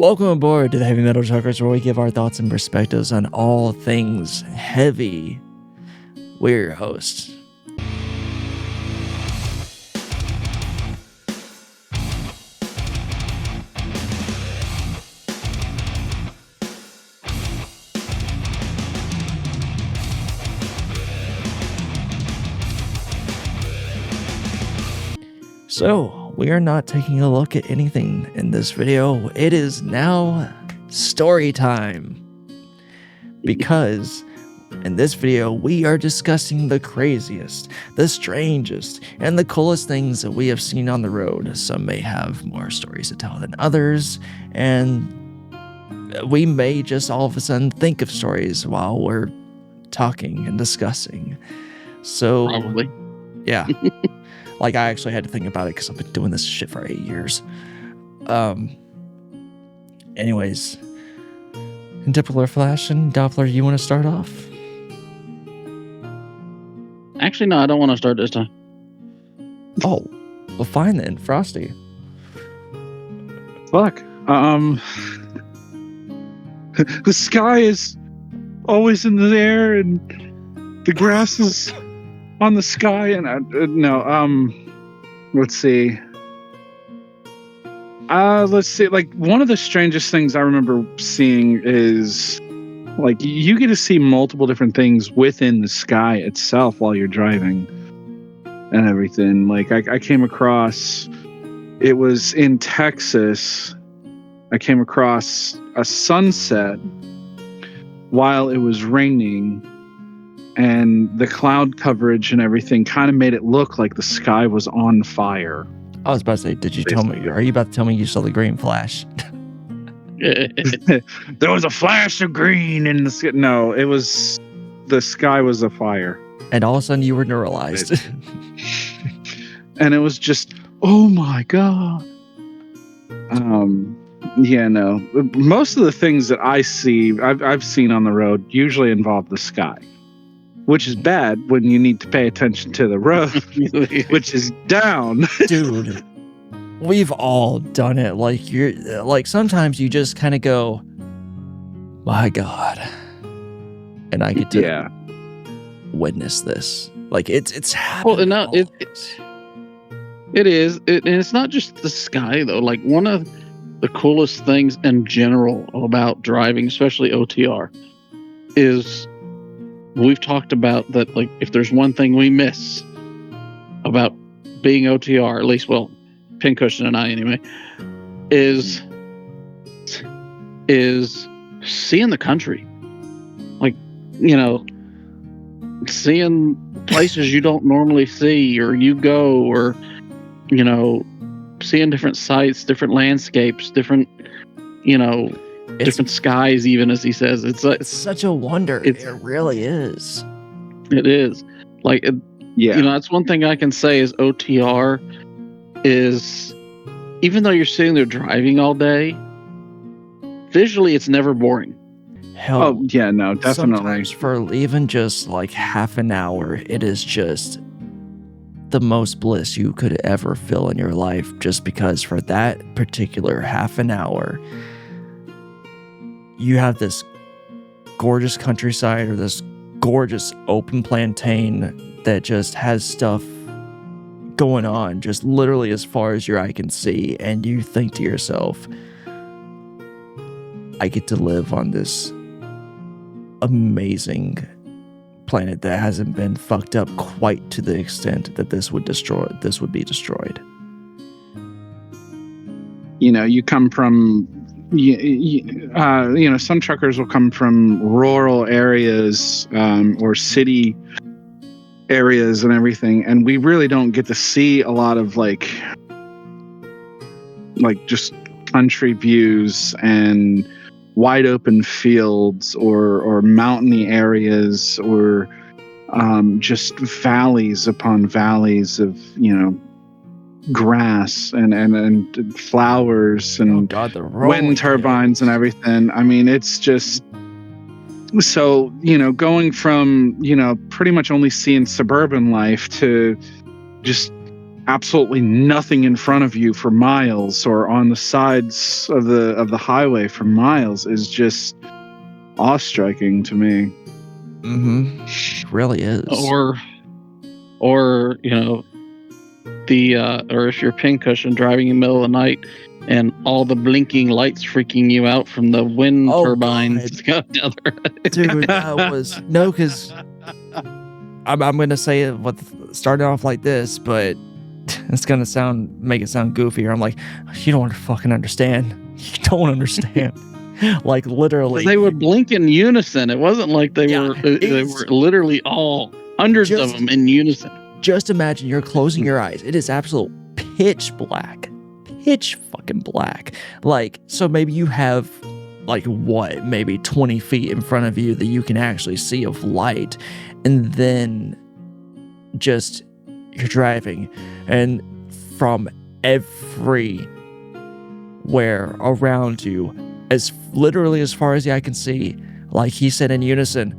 Welcome aboard to the Heavy Metal Truckers, where we give our thoughts and perspectives on all things heavy. We're your hosts. So, we are not taking a look at anything in this video. It is now story time. Because in this video, we are discussing the craziest, the strangest, and the coolest things that we have seen on the road. Some may have more stories to tell than others, and we may just all of a sudden think of stories while we're talking and discussing. So, Probably. Yeah. Like, I actually had to think about it because I've been doing this shit for 8 years. Anyways, in typical fashion, Doppler, you want to start off? Actually, no, I don't want to start this time. Oh, well, fine then, Frosty. Fuck. The sky is always in the air, and the grass is on the sky, and let's see. Like, one of the strangest things I remember seeing is, like, you get to see multiple different things within the sky itself while you're driving and everything. Like, I came across, it was in Texas, I came across a sunset while it was raining, and the cloud coverage and everything kind of made it look like the sky was on fire. I was about to say, are you about to tell me you saw the green flash? There was a flash of green in the sky. No, the sky was afire. And all of a sudden you were neuralized. And it was just, oh my God. Yeah, no. Most of the things that I've seen on the road usually involve the sky, which is bad when you need to pay attention to the road, which is down. Dude, we've all done it. Like, sometimes you just kind of go, my God. And I get to witness this. Like, it's happening. Well, no, it is. And it's not just the sky, though. Like, one of the coolest things in general about driving, especially OTR, is we've talked about that. Like, if there's one thing we miss about being OTR, at least, well, Pincushion and I anyway, is seeing the country. Like, seeing places you don't normally see, or you go, or, seeing different sights, different landscapes, different, different skies, even, as he says. It's such a wonder. It really is. It is. Like, that's one thing I can say is OTR is, even though you're sitting there driving all day, visually it's never boring. Hell, oh yeah, no, definitely. Sometimes for even just like half an hour, it is just the most bliss you could ever feel in your life, just because for that particular half an hour, you have this gorgeous countryside or this gorgeous open plantain that just has stuff going on just literally as far as your eye can see, and you think to yourself, I get to live on this amazing planet that hasn't been fucked up quite to the extent that this would be destroyed. You come from some truckers will come from rural areas or city areas and everything, and we really don't get to see a lot of like just country views and wide open fields or mountainy areas, or just valleys upon valleys of grass and flowers and wind turbines and everything. I mean, it's just so, going from, pretty much only seeing suburban life to just absolutely nothing in front of you for miles, or on the sides of the highway for miles, is just awe-striking to me. It really is. Or you know, or if you're pincushion driving in the middle of the night and all the blinking lights freaking you out from the wind turbines going down the road. Dude, that was no, because I'm gonna say it starting off like this, but it's gonna make it sound goofier. I'm like, you don't fucking understand. You don't understand. Like literally, They would blink in unison. It wasn't like they were literally all hundreds of them in unison. Just imagine you're closing your eyes. It is absolute pitch fucking black. Like, so maybe you have like maybe 20 feet in front of you that you can actually see of light, and then just you're driving, and from everywhere around you, as literally as far as the eye can see, like he said in unison,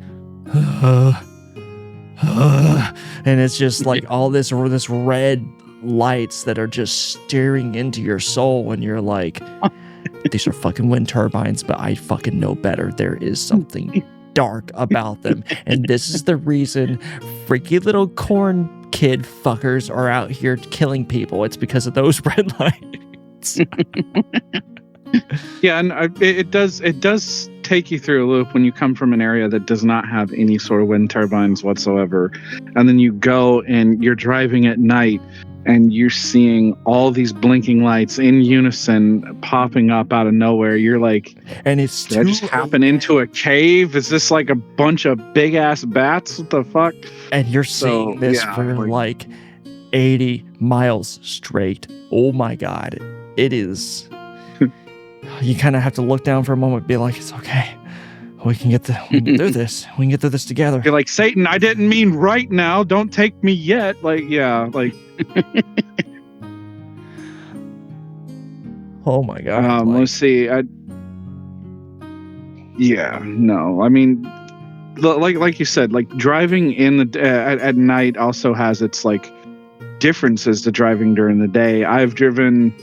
and it's just like all this red lights that are just staring into your soul, and you're like, these are fucking wind turbines, but I fucking know better. There is something dark about them, and this is the reason freaky little corn kid fuckers are out here killing people. It's because of those red lights. Yeah, and it does take you through a loop when you come from an area that does not have any sort of wind turbines whatsoever, and then you go and you're driving at night and you're seeing all these blinking lights in unison popping up out of nowhere. You're like, and it's did I just happen into a cave? Is this like a bunch of big ass bats? What the fuck? And you're seeing this for like 80 miles straight. Oh my god. It is. You kind of have to look down for a moment and be like, it's okay. We can get through this. We can get through this together. You're like, Satan, I didn't mean right now. Don't take me yet. Like, yeah, like. Oh my god. Let's see. Yeah, no. I mean, like you said, like driving in the at night also has its like differences to driving during the day. I've driven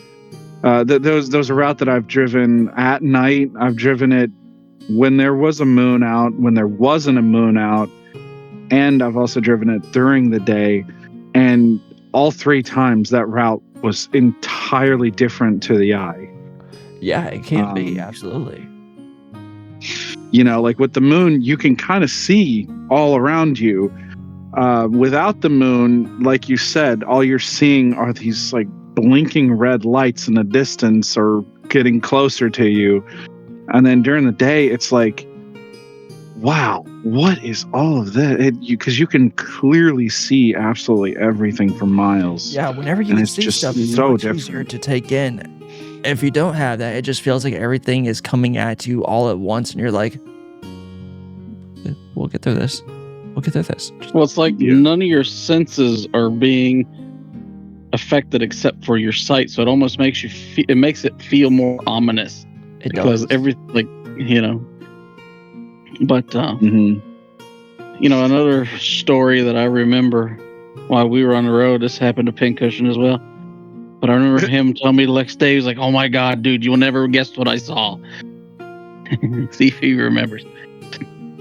those a route that I've driven at night. I've driven it when there was a moon out, when there wasn't a moon out, and I've also driven it during the day. And all three times that route was entirely different to the eye. Yeah, it can be, absolutely. You know, like with the moon, you can kind of see all around you. Without the moon, like you said, all you're seeing are these like blinking red lights in the distance or getting closer to you. And then during the day, it's like, wow, what is all of that? Because you can clearly see absolutely everything for miles. Yeah, whenever you can see stuff, it's so much easier to take in. If you don't have that, it just feels like everything is coming at you all at once, and you're like, we'll get through this. We'll get through this. Well, it's like none of your senses are being affected except for your sight, so it almost makes you makes it feel more ominous. It because does. everything, like, you know. But you know, another story that I remember while we were on the road, this happened to Pincushion as well. But I remember him telling me the next day, he was like, "Oh my god, dude, you'll never guess what I saw." See if he remembers.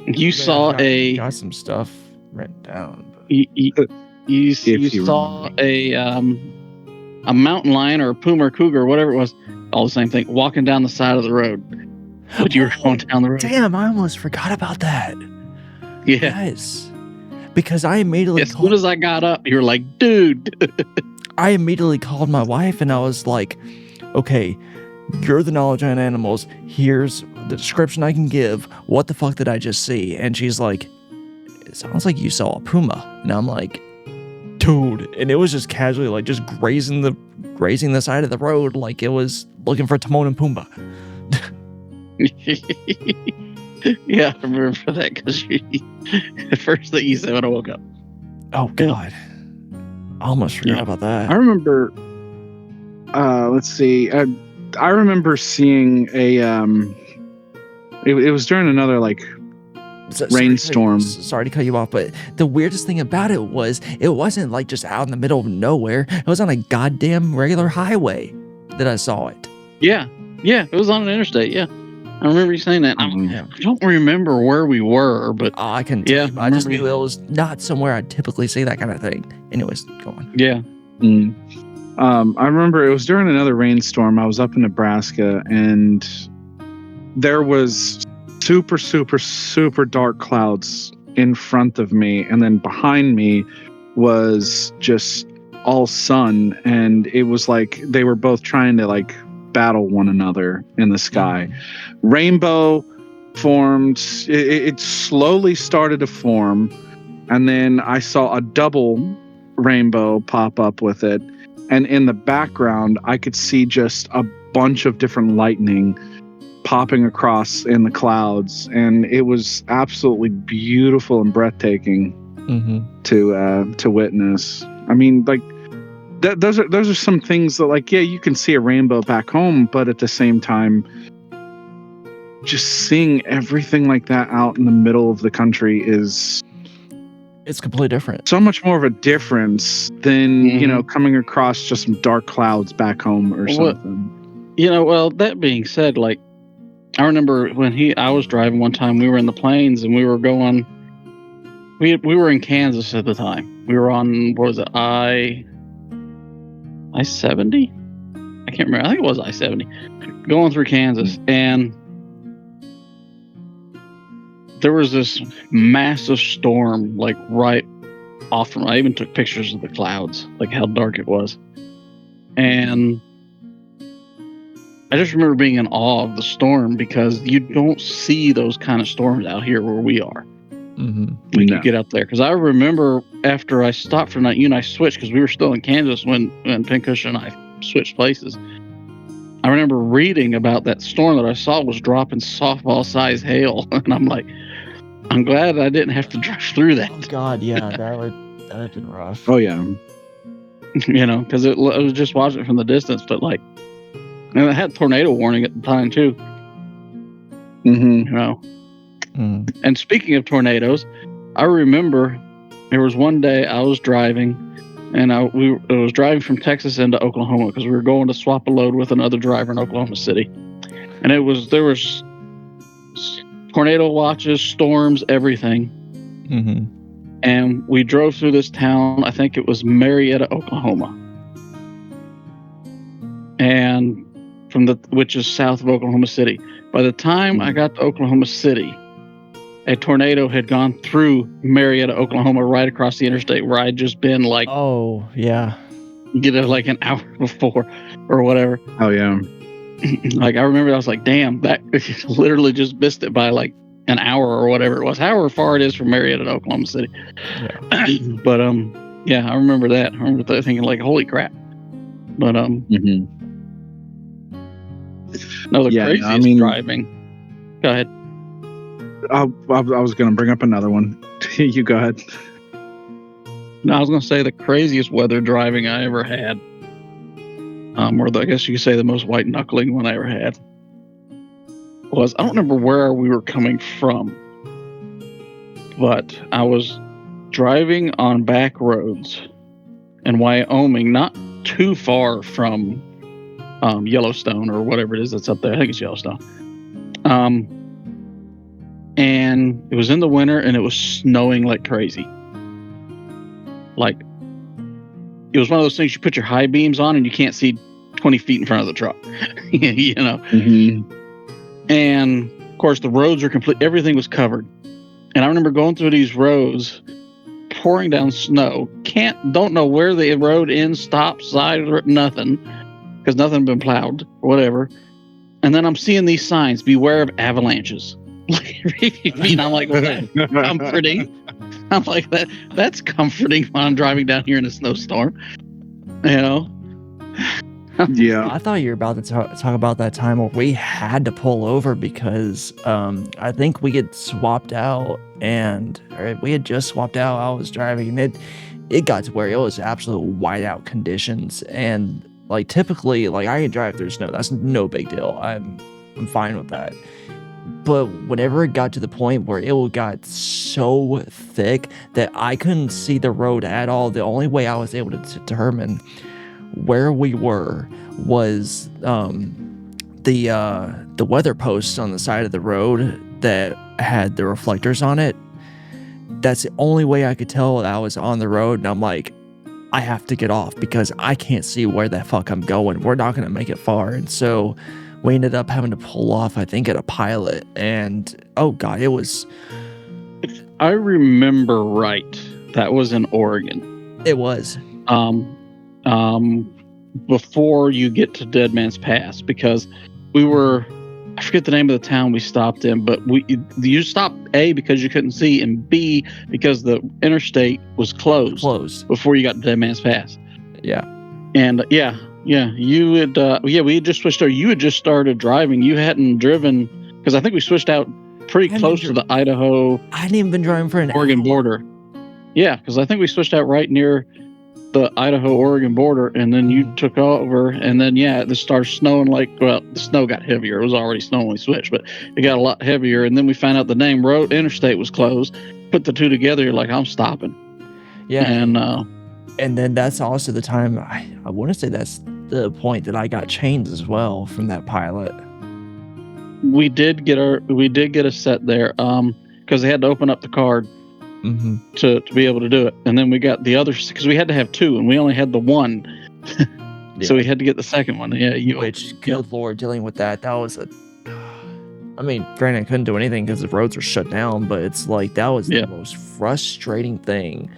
You saw got some stuff written down. You saw a mountain lion or a puma or cougar or whatever it was, all the same thing, walking down the side of the road. But you were going down the road. Damn, I almost forgot about that. Yeah. Yes. Because I immediately as soon as I got up, you were like, dude. I immediately called my wife and I was like, okay, you're the knowledge on animals. Here's the description I can give. What the fuck did I just see? And she's like, it sounds like you saw a puma. And I'm like, dude. And it was just casually like just grazing the side of the road like it was looking for Timon and Pumbaa. Yeah, I remember that because the first thing you said when I woke up. Oh God, I almost forgot about that. I remember. Let's see. I remember seeing a. It was during another like rainstorm. Sorry to cut you off, but the weirdest thing about it was it wasn't like just out in the middle of nowhere. It was on a goddamn regular highway that I saw it. Yeah, it was on an interstate. Yeah, I remember you saying that. I don't remember where we were, but I can tell you, I just knew it was not somewhere I'd typically see that kind of thing. Anyways, go on. Yeah. I remember it was during another rainstorm. I was up in Nebraska, and there was super, super, super dark clouds in front of me, and then behind me was just all sun, and it was like they were both trying to like battle one another in the sky. Rainbow formed. It slowly started to form, and then I saw a double rainbow pop up with it, and in the background I could see just a bunch of different lightning popping across in the clouds, and it was absolutely beautiful and breathtaking to witness. I mean, like those are some things that, like, yeah, you can see a rainbow back home, but at the same time, just seeing everything like that out in the middle of the country it's completely different. So much more of a difference than coming across just some dark clouds back home or something. Well, that being said, like, I remember when I was driving one time. We were in the plains, and we were going. We were in Kansas at the time. We were on, what was it, I-70? I can't remember. I think it was I-70. Going through Kansas, and there was this massive storm, like right off from. I even took pictures of the clouds, like how dark it was, and I just remember being in awe of the storm because you don't see those kind of storms out here where we are. When you get up there, because I remember after I stopped for the night, you and I switched because we were still in Kansas when Pinkush and I switched places. I remember reading about that storm that I saw was dropping softball-sized hail, and I'm like, I'm glad I didn't have to drive through that. Oh God, yeah, that would have been rough. Oh yeah, because I was just watching it from the distance, but like, and it had tornado warning at the time too. And speaking of tornadoes, I remember there was one day I was driving, and I was driving from Texas into Oklahoma because we were going to swap a load with another driver in Oklahoma City, and there was tornado watches, storms, everything. And we drove through this town. I think it was Marietta, Oklahoma, and which is south of Oklahoma City. By the time I got to Oklahoma City, a tornado had gone through Marietta, Oklahoma, right across the interstate where I'd just been, like, oh yeah, like an hour before or whatever. Oh yeah. Like, I remember I was like, damn, that literally just missed it by like an hour or whatever it was, however far it is from Marietta to Oklahoma City. But yeah, I remember that. I remember thinking, like, holy crap. But no, the craziest driving. Go ahead. I was going to bring up another one. You go ahead. No, I was going to say the craziest weather driving I ever had, or I guess you could say the most white knuckling one I ever had, was, I don't remember where we were coming from, but I was driving on back roads in Wyoming, not too far from Yellowstone or whatever it is that's up there. I think it's Yellowstone. And it was in the winter, and it was snowing like crazy. Like, it was one of those things you put your high beams on and you can't see 20 feet in front of the truck. And of course the roads are complete. Everything was covered. And I remember going through these roads, pouring down snow. Don't know where the road ends, stops, side, or nothing, because nothing had been plowed or whatever. And then I'm seeing these signs: beware of avalanches. And I'm like, well, that's comforting. I'm like, that's comforting when I'm driving down here in a snowstorm. Yeah. I thought you were about to talk about that time where we had to pull over because I think we had swapped out, we had just swapped out. I was driving, and it got to where it was absolute whiteout conditions, and like typically, like, I can drive through snow. That's no big deal. I'm fine with that. But whenever it got to the point where it got so thick that I couldn't see the road at all, the only way I was able to determine where we were was the weather posts on the side of the road that had the reflectors on it. That's the only way I could tell I was on the road, and I'm like, I have to get off because I can't see where the fuck I'm going. We're not gonna make it far. And so we ended up having to pull off, I think, at a pilot, and oh god, it was If I remember right, that was in Oregon. it was Um, um, before you get to Dead Man's Pass, because we were, I forget the name of the town we stopped in, but you stopped A because you couldn't see, and B because the interstate was closed before you got to Dead Man's Pass. Yeah. And you had we had just switched over. You had just started driving. You hadn't driven because I think we switched out pretty close to the Idaho. I hadn't even been driving for an Oregon hour. border. Yeah, because I think we switched out right near the Idaho-Oregon border, and then you took over, and then it started snowing. The snow got heavier. It was already snowing when we switched, but it got a lot heavier. And then we found out the name road interstate was closed. Put the two together, you're like, I'm stopping. Yeah, and then that's also the time I want to say that's the point that I got chains as well from that pilot. we did get a set there, because they had to open up the card. To be able to do it, and then we got the other because we had to have two, and we only had the one, so we had to get the second one. Good lord, dealing with that was I mean, granted, I couldn't do anything because the roads were shut down, but it's like that was the most frustrating thing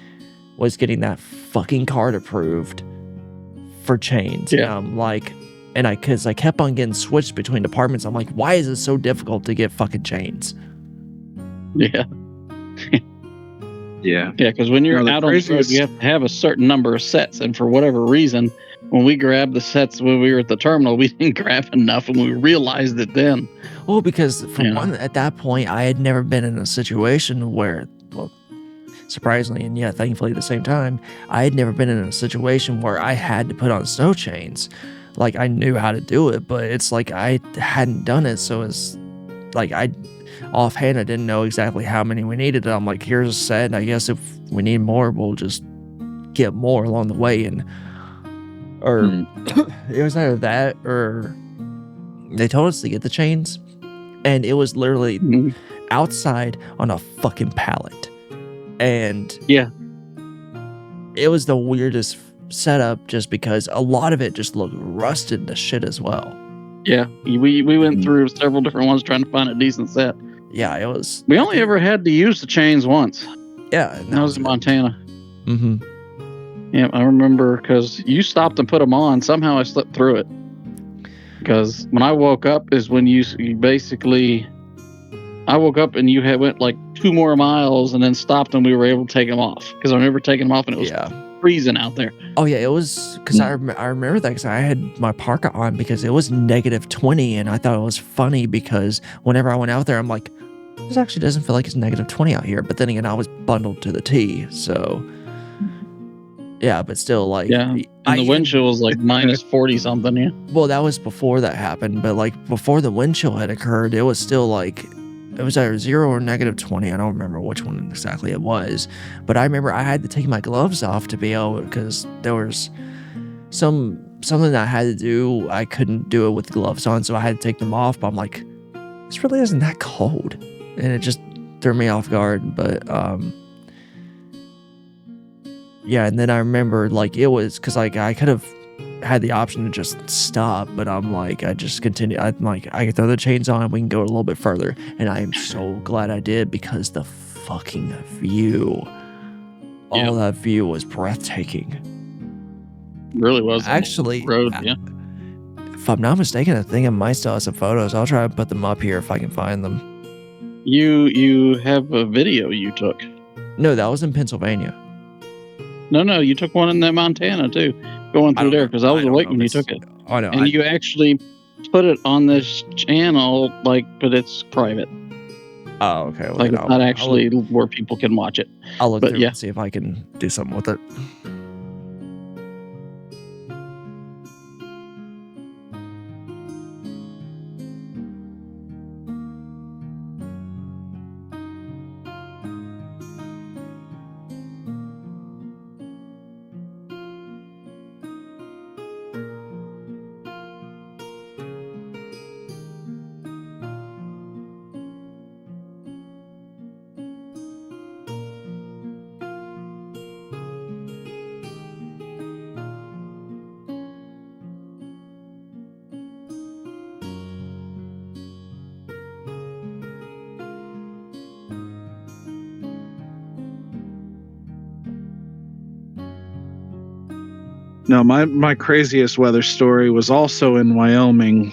was getting that fucking card approved for chains. Yeah, because I kept on getting switched between departments. I'm like, why is it so difficult to get fucking chains? Yeah. Yeah, because when you're out on the road, you have to have a certain number of sets, and for whatever reason, when we grabbed the sets when we were at the terminal, we didn't grab enough, and we realized it then. Well, because one, at that point, I had never been in a situation where, well, surprisingly and thankfully at the same time, I had never been in a situation where I had to put on snow chains. Like, I knew how to do it, but it's like I hadn't done it, so it's like offhand, I didn't know exactly how many we needed. I'm like, here's a set, and I guess if we need more, we'll just get more along the way. It was either that or they told us to get the chains, and it was literally outside on a fucking pallet. And it was the weirdest setup just because a lot of it just looked rusted to shit as well. Yeah, we went through several different ones trying to find a decent set. Yeah, it was. We only ever had to use the chains once. Yeah, that was in Montana. Yeah, I remember because you stopped and put them on. Somehow I slipped through it. Because when I woke up is when you basically, I woke up and you had went like 2 more miles and then stopped and we were able to take them off. Because I remember taking them off and it was freezing out there. Oh yeah, it was because I remember that because I had my parka on because it was -20, and I thought it was funny because whenever I went out there, I'm like, this actually doesn't feel like it's -20 out here. But then again, I was bundled to the T, so yeah. But still, like, and the wind chill was like -40 something. Yeah. Well, that was before that happened, but like before the wind chill had occurred, it was still like. It was either 0 or -20. I don't remember which one exactly it was. But I remember I had to take my gloves off to be able, because there was something I had to do. I couldn't do it with gloves on, so I had to take them off. But I'm like, this really isn't that cold. And it just threw me off guard. But and then I remember like it was because like I could have had the option to just stop, but I'm like, I just continue. I'm like, I can throw the chains on and we can go a little bit further. And I am so glad I did because the fucking view, all that view was breathtaking. It really was. Actually, road, if I'm not mistaken, I think I might still have some photos. I'll try to put them up here if I can find them. You have a video you took. No, that was in Pennsylvania. No, you took one in Montana too. Going through there because I was awake when you took it. I know. And you actually put it on this channel, but it's private. Oh, okay. Well, like it's not actually where people can watch it. I'll look through and see if I can do something with it. No, my craziest weather story was also in Wyoming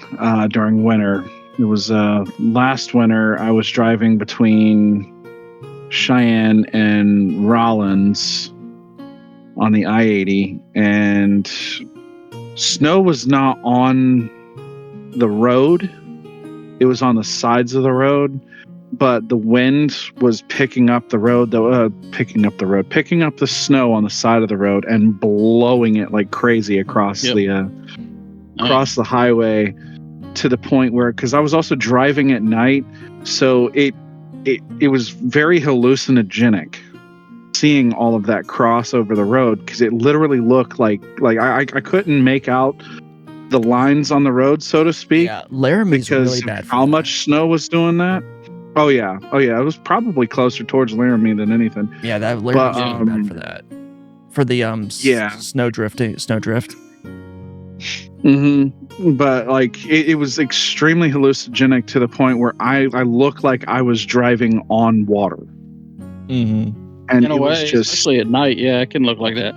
during winter. It was last winter. I was driving between Cheyenne and Rollins on the I-80, and snow was not on the road. It was on the sides of the road, but the wind was picking up the snow on the side of the road and blowing it like crazy across the highway, to the point where, because I was also driving at night, so it was very hallucinogenic seeing all of that cross over the road, because it literally looked like I couldn't make out the lines on the road, so to speak. Yeah, Laramie's because really bad for how that. much snow was doing that. Oh yeah, it was probably closer towards Laramie than anything. Yeah, that Laramie's really bad for that. For the snow drift. But like it was extremely hallucinogenic, to the point where I looked like I was driving on water. Mm-hmm. And in a way, especially at night, yeah, it can look like that.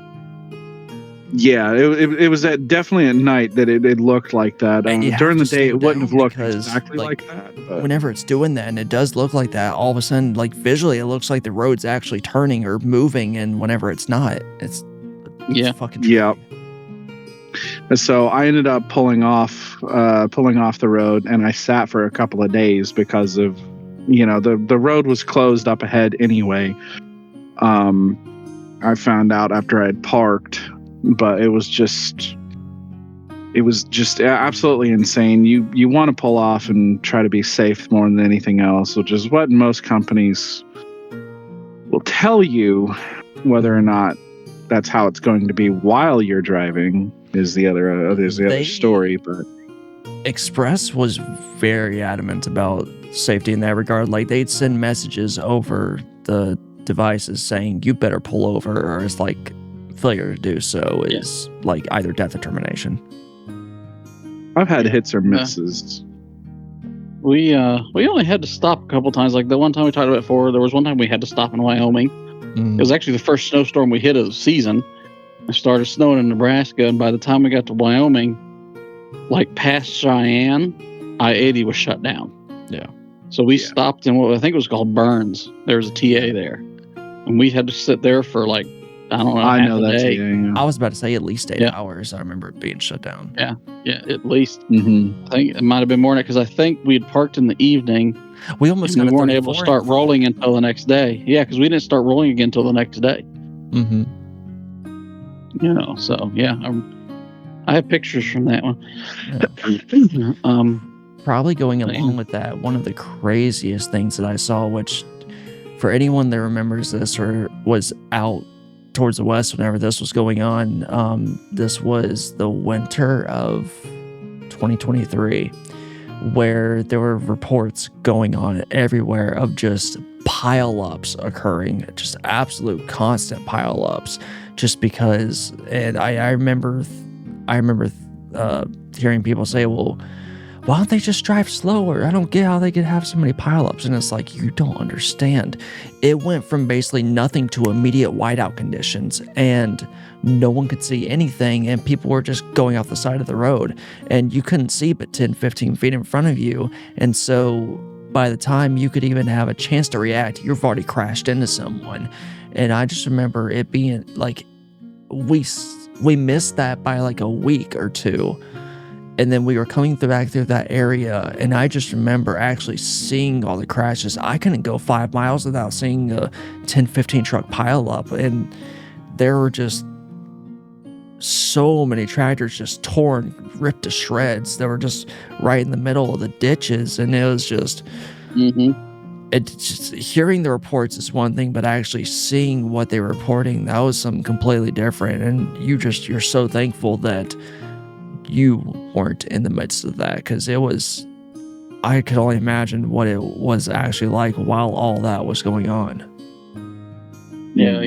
Yeah, it was definitely at night that it looked like that. During the day, it wouldn't have looked exactly like that. But whenever it's doing that, and it does look like that, all of a sudden, like visually, it looks like the road's actually turning or moving, and whenever it's not, it's fucking tricky. Yeah. And so I ended up pulling off the road, and I sat for a couple of days because of, the road was closed up ahead anyway. I found out after I had parked, but it was just absolutely insane. You want to pull off and try to be safe more than anything else, which is what most companies will tell you. Whether or not that's how it's going to be while you're driving is the other story. But Express was very adamant about safety in that regard. Like, they'd send messages over the devices saying you better pull over, or it's like failure to do so is like either death or termination. I've had hits or misses. We only had to stop a couple times. Like the one time we talked about before, there was one time we had to stop in Wyoming. It was actually the first snowstorm we hit of the season. It started snowing in Nebraska, and by the time we got to Wyoming, like past Cheyenne, I-80 was shut down. Yeah. So we stopped in what I think it was called Burns. There was a TA there, and we had to sit there for like, I don't know, half a day. TA, yeah. I was about to say at least 8 hours. I remember it being shut down. Yeah, at least. Mm-hmm. I think it might have been more than that, because I think we had parked in the evening. We almost we weren't able to start rolling until the next day. Yeah, because we didn't start rolling again until the next day. Mm-hmm. So yeah, I have pictures from that one. Yeah. Probably going along with that, one of the craziest things that I saw, which for anyone that remembers this or was out towards the west whenever this was going on, this was the winter of 2023, where there were reports going on everywhere of just pile-ups occurring, just absolute constant pile-ups, just because. And I remember hearing people say, well, why don't they just drive slower? I don't get how they could have so many pileups. And it's like, you don't understand. It went from basically nothing to immediate whiteout conditions, and no one could see anything, and people were just going off the side of the road, and you couldn't see but 10, 15 feet in front of you. And so by the time you could even have a chance to react, you've already crashed into someone. And I just remember it being like, we missed that by like a week or two. And then we were coming back through that area, and I just remember actually seeing all the crashes. I couldn't go 5 miles without seeing a 10, 15 truck pile up, and there were just so many tractors just torn, ripped to shreds. They were just right in the middle of the ditches, and it was just... Just hearing the reports is one thing, but actually seeing what they were reporting, that was something completely different. And you're so thankful that you weren't in the midst of that, because I could only imagine what it was actually like while all that was going on. Yeah,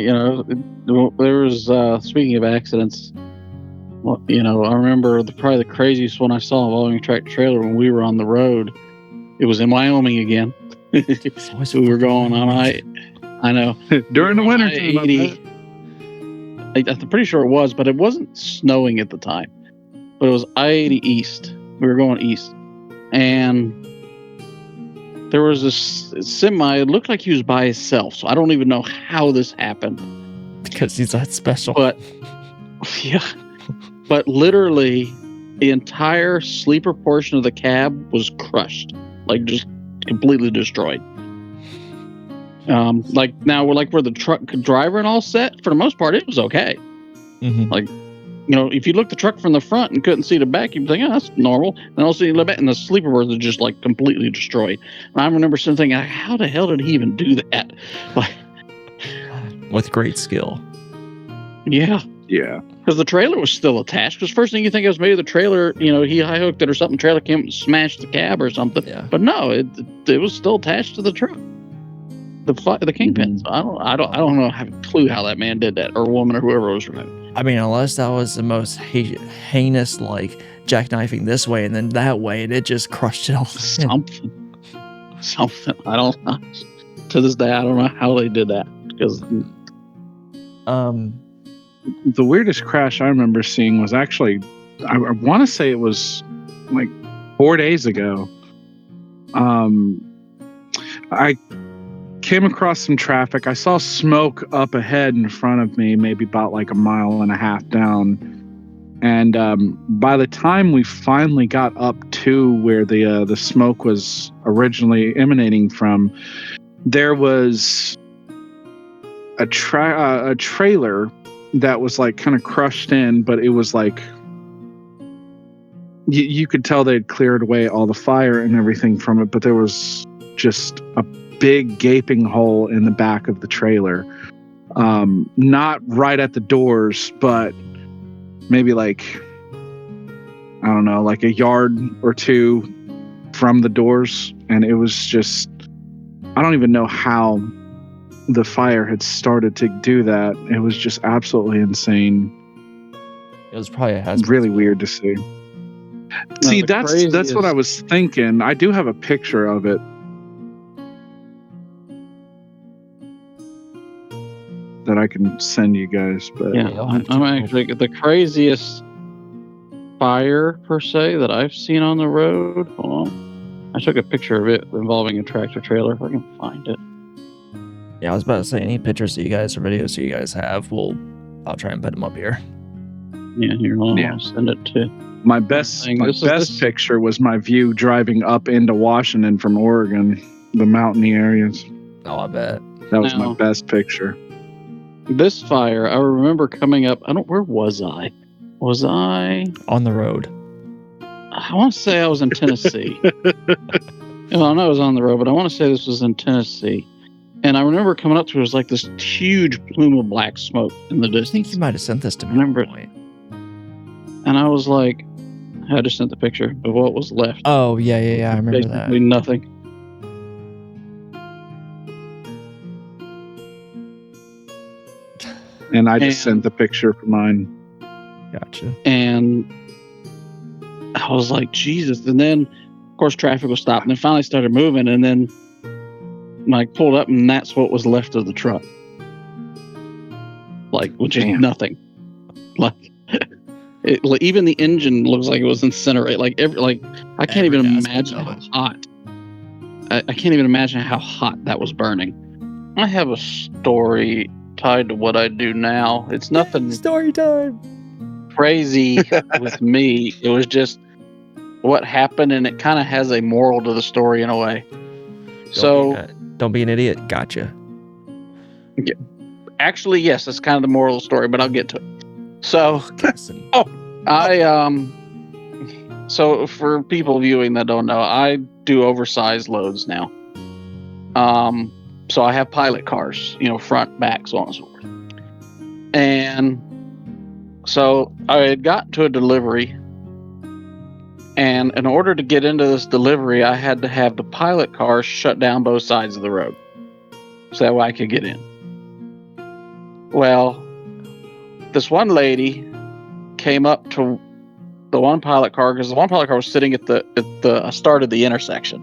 there was, speaking of accidents, well, I remember probably the craziest one I saw involving a tractor trailer when we were on the road. It was in Wyoming again. So we were going on I know during the winter I-80. I'm pretty sure it was, but it wasn't snowing at the time. But it was I-80 East. We were going east. And there was this semi. It looked like he was by himself. So I don't even know how this happened. Because he's that special. But, yeah. But literally, the entire sleeper portion of the cab was crushed. Like, just completely destroyed. Like, now, where the truck driver and all set, for the most part, it was okay. Mm-hmm. Like, if you looked the truck from the front and couldn't see the back, you'd think, oh, that's normal. And also you look back, and the sleeper berths are just like completely destroyed. And I remember thinking, how the hell did he even do that? Like, with great skill. Yeah. Yeah. Because the trailer was still attached. Because first thing you think was maybe the trailer, he high hooked it or something. Trailer came and smashed the cab or something. Yeah. But no, it was still attached to the truck. The Kingpin. So I don't know. I have a clue how that man did that, or woman, or whoever was driving. I mean, unless that was the most heinous, like jackknifing this way and then that way, and it just crushed it all. Something. I don't know. To this day, I don't know how they did that. Because the weirdest crash I remember seeing was actually, I want to say it was like 4 days ago. I came across some traffic. I saw smoke up ahead in front of me, maybe about like a mile and a half down. And by the time we finally got up to where the smoke was originally emanating from, there was a trailer that was like kind of crushed in, but it was like you could tell they'd cleared away all the fire and everything from it, but there was just a big gaping hole in the back of the trailer. Not right at the doors, but maybe like, I don't know, like a yard or two from the doors. And it was just, I don't even know how the fire had started to do that. It was just absolutely insane. It was probably a hazard. Really weird to see. See, that's what I was thinking. I do have a picture of it that I can send you guys. But yeah, I'm actually the craziest fire per se that I've seen on the road. Hold on, I took a picture of it involving a tractor trailer. If I can find it. Yeah, I was about to say, any pictures that you guys or videos that you guys have, I'll try and put them up here. Yeah, here, I'll send it to. My best picture was my view driving up into Washington from Oregon, the mountainy areas. Oh, I bet. That was my best picture. This fire, I remember coming up. Where was I? Was I on the road? I want to say I was in Tennessee. Well, I know I was on the road, but I want to say this was in Tennessee. And I remember coming up to it was like this huge plume of black smoke in the distance. I think you might have sent this to me. Remember? And I was like, I just sent the picture of what was left. Oh, yeah. I remember basically that. Nothing. And I just sent the picture for mine. Gotcha. And I was like, Jesus. And then, of course, traffic was stopped. And then finally started moving. And then I pulled up, and that's what was left of the truck. Like, which is nothing. Like, even the engine looks like it was incinerated. Like I can't even imagine how hot. I can't even imagine how hot that was burning. I have a story tied to what I do now. It's nothing story time crazy with me. It was just what happened, and it kind of has a moral to the story in a way. Don't be an idiot. Gotcha. Yeah. Actually, yes, that's kind of the moral of the story, but I'll get to it. So, so for people viewing that don't know, I do oversized loads now. So I have pilot cars, front, back, so on and so forth. And so I had gotten to a delivery, and in order to get into this delivery, I had to have the pilot car shut down both sides of the road, so that way I could get in. Well, this one lady came up to the one pilot car, because the one pilot car was sitting at the start of the intersection,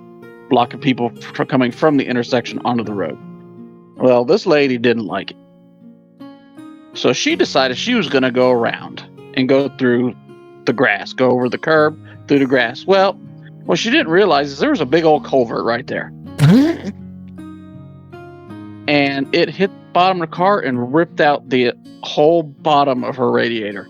blocking people coming from the intersection onto the road. Well, this lady didn't like it. So she decided she was going to go around and go through the grass, go over the curb, through the grass. Well, what she didn't realize is there was a big old culvert right there. And it hit the bottom of the car and ripped out the whole bottom of her radiator.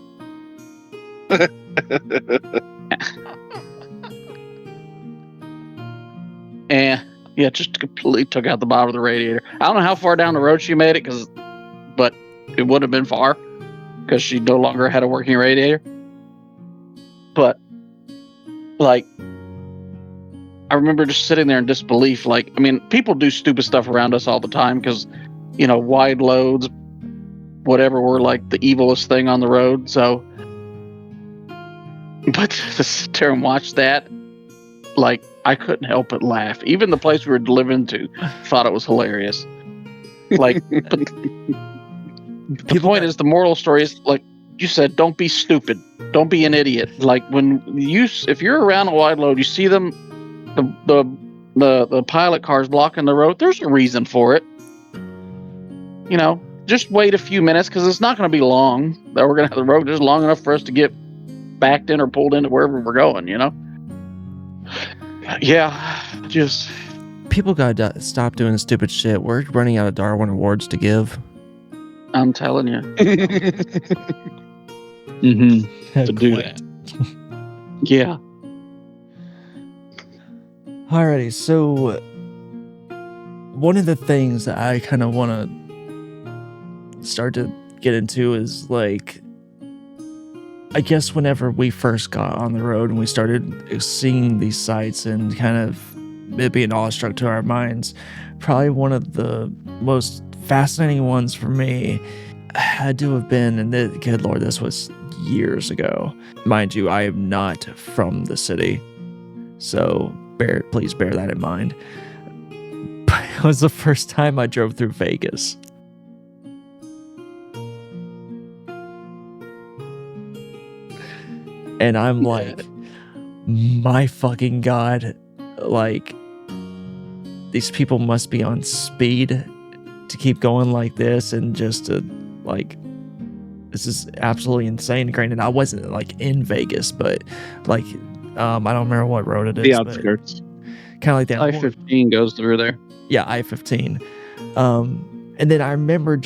And yeah, just completely took out the bottom of the radiator. I don't know how far down the road she made it, but it would have been far because she no longer had a working radiator. But like, I remember just sitting there in disbelief. Like, I mean, people do stupid stuff around us all the time because, you know, wide loads, whatever, were like the evilest thing on the road. So, but to sit there and watch that, like, I couldn't help but laugh. Even the place we were delivering to thought it was hilarious. Like, but the point is, the moral story is, like you said, don't be stupid. Don't be an idiot. Like, if you're around a wide load, you see them, the pilot cars blocking the road, there's a reason for it. You know, just wait a few minutes because it's not going to be long that we're going to have the road just long enough for us to get backed in or pulled into wherever we're going, you know? Yeah, just... People gotta stop doing stupid shit. We're running out of Darwin Awards to give. I'm telling you. To do that. Yeah. Alrighty, so one of the things that I kind of want to start to get into is, like, I guess whenever we first got on the road and we started seeing these sights and kind of it being awestruck to our minds, probably one of the most fascinating ones for me had to have been, and good Lord, this was years ago. Mind you, I am not from the city, so please bear that in mind. But it was the first time I drove through Vegas. And I'm like, my fucking God, like, these people must be on speed to keep going like this, and just to, like, this is absolutely insane. Granted, I wasn't, like, in Vegas, but, like, I don't remember what road it is. The outskirts. Kind of like that. I-15 goes through there. Yeah, I-15. And then I remember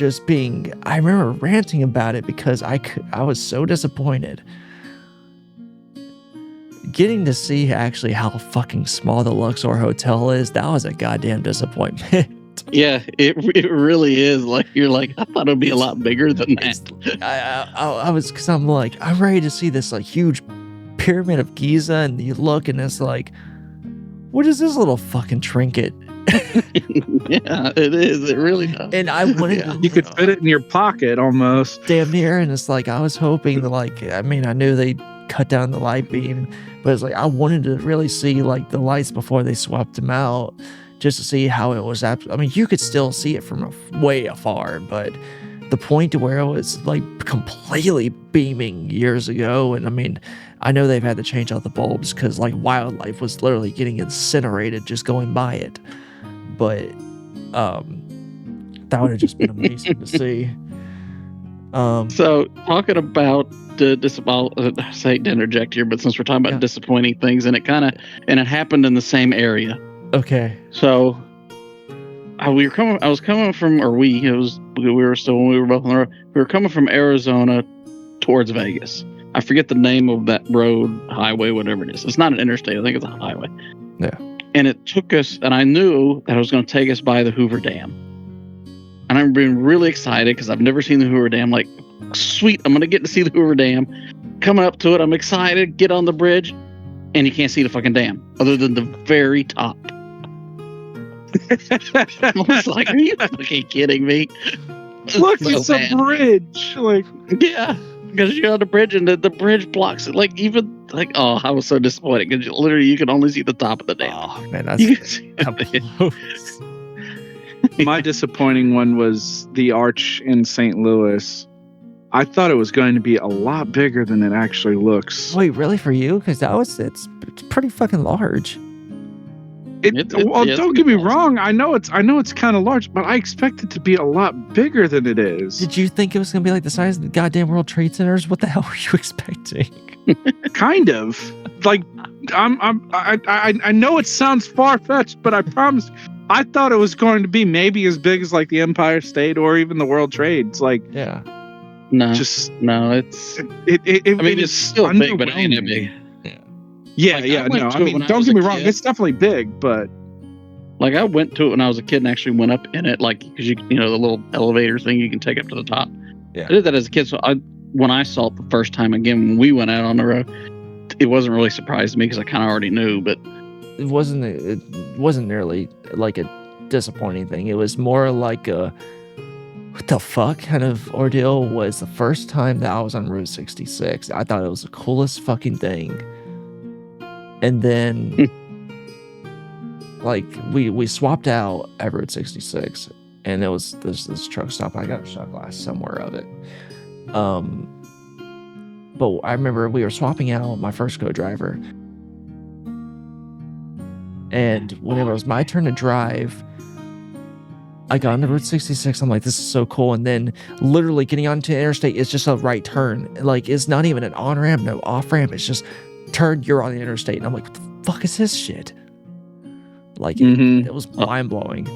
ranting about it because I was so disappointed. Getting to see actually how fucking small the Luxor Hotel is, that was a goddamn disappointment. Yeah, it really is. Like, you're like, I thought it'd be a lot bigger than that. I was, because I'm like, I'm ready to see this, like, huge pyramid of Giza, and you look and it's like, what is this little fucking trinket? Yeah, it is. It really does. And I wanted You could fit it in your pocket almost. damn near, and it's like, I was hoping that, like, I mean, I knew they cut down the light beam, but it's like, I wanted to really see, like, the lights before they swapped them out, just to see how it was. I mean, you could still see it from way afar, but the point to where it was, like, completely beaming years ago. And I mean, I know they've had to change out the bulbs because, like, wildlife was literally getting incinerated just going by it. But that would have just been amazing to see. So, talking about I hate to interject here, but since we're talking about disappointing things, and it happened in the same area. Okay. So, we were coming from when we were both on the road. We were coming from Arizona towards Vegas. I forget the name of that road, highway, whatever it is. It's not an interstate. I think it's a highway. Yeah. And it took us, and I knew that it was going to take us by the Hoover Dam. And I'm being really excited because I've never seen the Hoover Dam. Like, sweet, I'm going to get to see the Hoover Dam. Coming up to it, I'm excited, get on the bridge, and you can't see the fucking dam other than the very top. I was like, are you fucking kidding me? Look, So it's bad. a bridge. Like, Yeah, because you're on the bridge and the bridge blocks it. Like, even, like, oh, I was so disappointed because literally you can only see the top of the dam. Oh man, You can that's see close. my disappointing one was the arch in St. Louis. I thought it was going to be a lot bigger than it actually looks. Wait, really, for you? Because it's pretty fucking large. Don't get me wrong. I know it's kind of large, but I expect it to be a lot bigger than it is. Did you think it was gonna be like the size of the goddamn World Trade Centers? What the hell were you expecting? Kind of. Like, I know it sounds far fetched, but I promise, I thought it was going to be maybe as big as like the Empire State or even the World Trade. It's like, Yeah. No, just no, it's. it's still big, but it ain't that big. Yeah, Like, yeah, I went no. to I it mean, when I don't was get a me wrong. kid. It's definitely big, but Like, I went to it when I was a kid and actually went up in it, like, because you know the little elevator thing you can take up to the top. Yeah. I did that as a kid, so when I saw it the first time again when we went out on the road, it wasn't really surprised to me because I kind of already knew. But It wasn't nearly like a disappointing thing. It was more like a what the fuck kind of ordeal. Was the first time that I was on Route 66. I thought it was the coolest fucking thing. And then like we swapped out at Route 66 and it was this truck stop. I got a shot glass somewhere of it. But I remember we were swapping out my first co-driver. And whenever it was my turn to drive, I got onto Route 66. I'm like, this is so cool. And then literally getting onto the interstate is just a right turn. Like, it's not even an on-ramp, no off-ramp. It's just turn, you're on the interstate. And I'm like, what the fuck is this shit? Like, it was mind-blowing.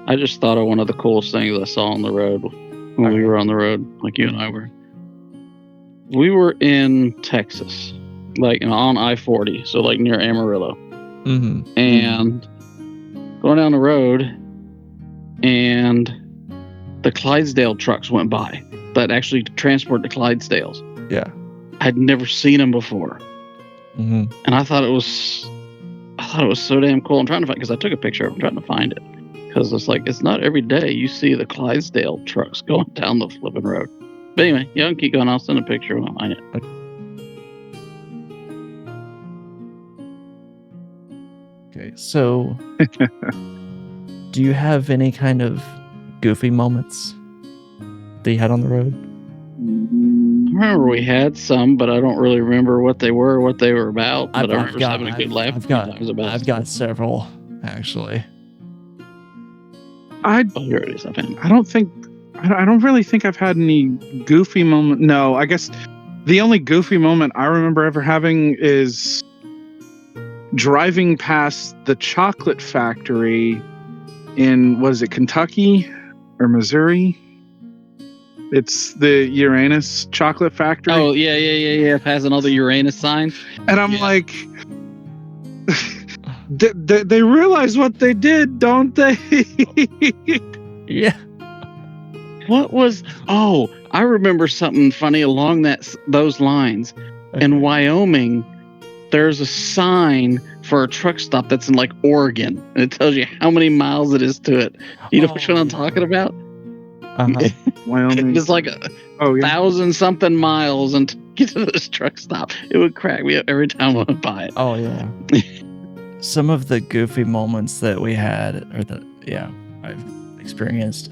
I just thought of one of the coolest things I saw on the road when we were on the road, like you and I were. We were in Texas, like on I-40, so like near Amarillo. And going down the road, and the Clydesdale trucks went by that actually transport the Clydesdales. Yeah. I'd never seen them before. And I thought it was so damn cool. I'm trying to find, because I took a picture of it, I'm trying to find it. Because it's like, it's not every day you see the Clydesdale trucks going down the flipping road. But anyway, you can keep going. I'll send a picture when I find it. Okay, so do you have any kind of goofy moments that you had on the road? I remember we had some, but I don't really remember what they were about. But I remember having a good laugh. I've got several, actually. Here it is. I found it. I don't really think I've had any goofy moment. No, I guess the only goofy moment I remember ever having is driving past the chocolate factory in, what is it, Kentucky or Missouri? It's the Uranus chocolate factory. Oh, yeah. Passing all the Uranus signs. And I'm like, they realize what they did, don't they? Yeah. What was... Oh, I remember something funny along those lines. In Wyoming, there's a sign for a truck stop that's in like Oregon. And it tells you how many miles it is to it. You know which one I'm talking about? Wyoming. It's like 1,000 something miles and to get to this truck stop. It would crack me up every time I went by it. Oh, yeah. Some of the goofy moments that we had, or that, I've experienced.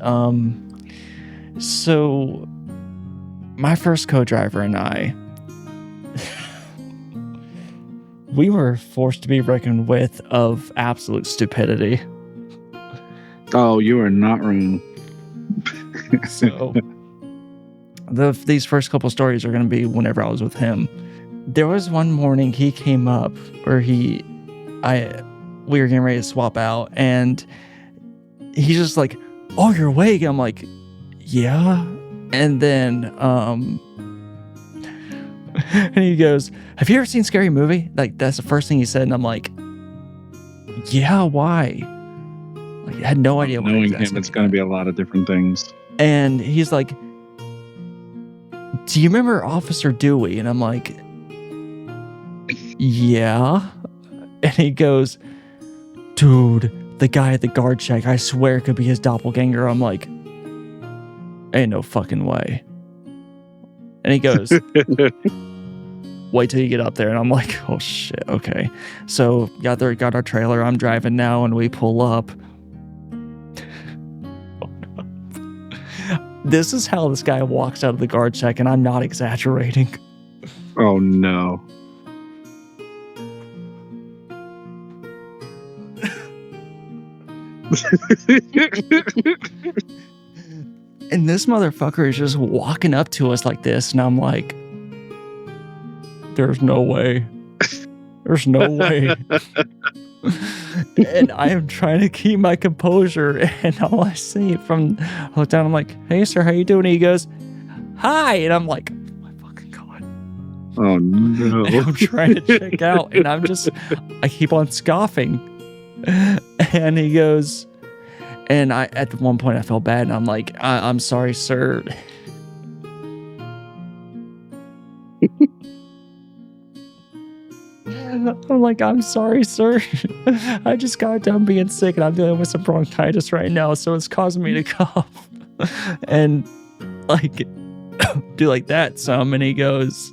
So my first co-driver and I, we were forced to be reckoned with of absolute stupidity. Oh, you are not wrong. So these first couple stories are going to be whenever I was with him. There was one morning he came up where we were getting ready to swap out, and he's just like, "Oh, you're awake." I'm like, "Yeah." And then and he goes, "Have you ever seen Scary Movie?" Like, that's the first thing he said, and I'm like, "Yeah, why?" Like, I had no idea. Knowing him, it's going to be a lot of different things. And he's like, "Do you remember Officer Dewey?" And I'm like, "Yeah." And he goes, "Dude, the guy at the guard check, I swear it could be his doppelganger." I'm like, "Ain't no fucking way." And he goes, "Wait till you get up there." And I'm like, "Oh shit, okay." So got our trailer, I'm driving now, and we pull up. This is how this guy walks out of the guard check, and I'm not exaggerating. Oh no. And this motherfucker is just walking up to us like this, and I'm like, there's no way. There's no way. And I am trying to keep my composure, and all I see from I look down, I'm like, hey sir, how you doing? And he goes, hi, and I'm like, oh my fucking god. Oh no. And I'm trying to check out, and I keep on scoffing. And he goes, and at one point I felt bad, and I'm like, I'm sorry, sir. I'm like, I'm sorry, sir. I just got done being sick, and I'm dealing with some bronchitis right now, so it's causing me to cough. And like, do like that some, and he goes,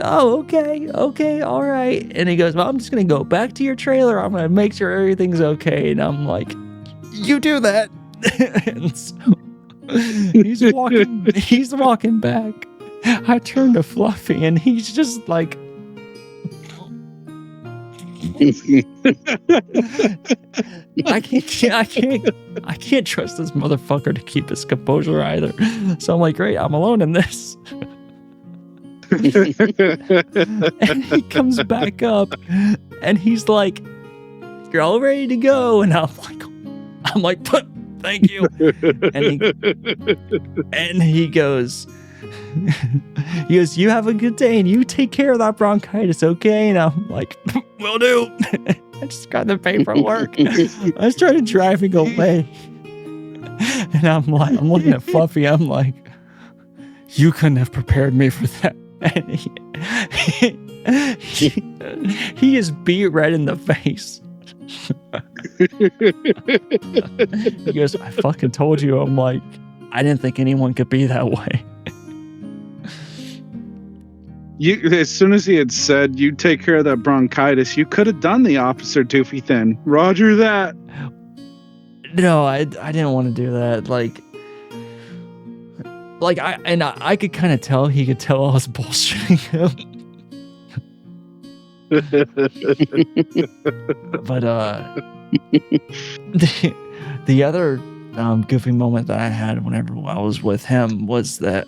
oh, okay, all right. And he goes, well, I'm just gonna go back to your trailer. I'm gonna make sure everything's okay. And I'm like, you do that. And so he's walking back. I turn to Fluffy, and he's just like, I can't trust this motherfucker to keep his composure either. So I'm like, great, I'm alone in this. And he comes back up, and he's like, you're all ready to go. And I'm like, thank you. And he goes, you have a good day, and you take care of that bronchitis, okay? And I'm like, will do. I just got the paperwork. I was trying to drive him away, and I'm looking at Fluffy. I'm like, you couldn't have prepared me for that. And he is beat red in the face. He goes, I fucking told you. I'm like, I didn't think anyone could be that way. As soon as he had said, you take care of that bronchitis, you could have done the Officer Doofy then. Roger that. No, I didn't want to do that. I could kind of tell he could tell I was bullshitting him. But the other goofy moment that I had whenever I was with him was that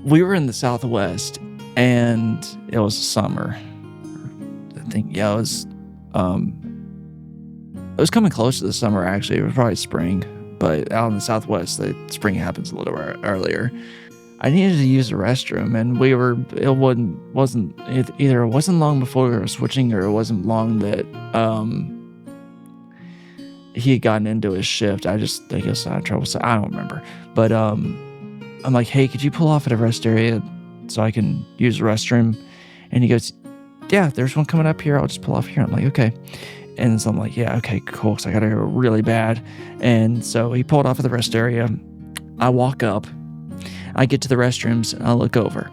we were in the Southwest, and it was summer. I think it was coming close to the summer. Actually, it was probably spring. But out in the Southwest, the spring happens a little earlier. I needed to use the restroom, and it wasn't long before we were switching, or it wasn't long that he had gotten into his shift. I guess I had trouble. So I don't remember. But I'm like, hey, could you pull off at a rest area so I can use the restroom? And he goes, yeah, there's one coming up here. I'll just pull off here. I'm like, okay. And so I'm like, yeah, okay, cool. So I got to go really bad. And so he pulled off at the rest area. I walk up. I get to the restrooms, and I look over.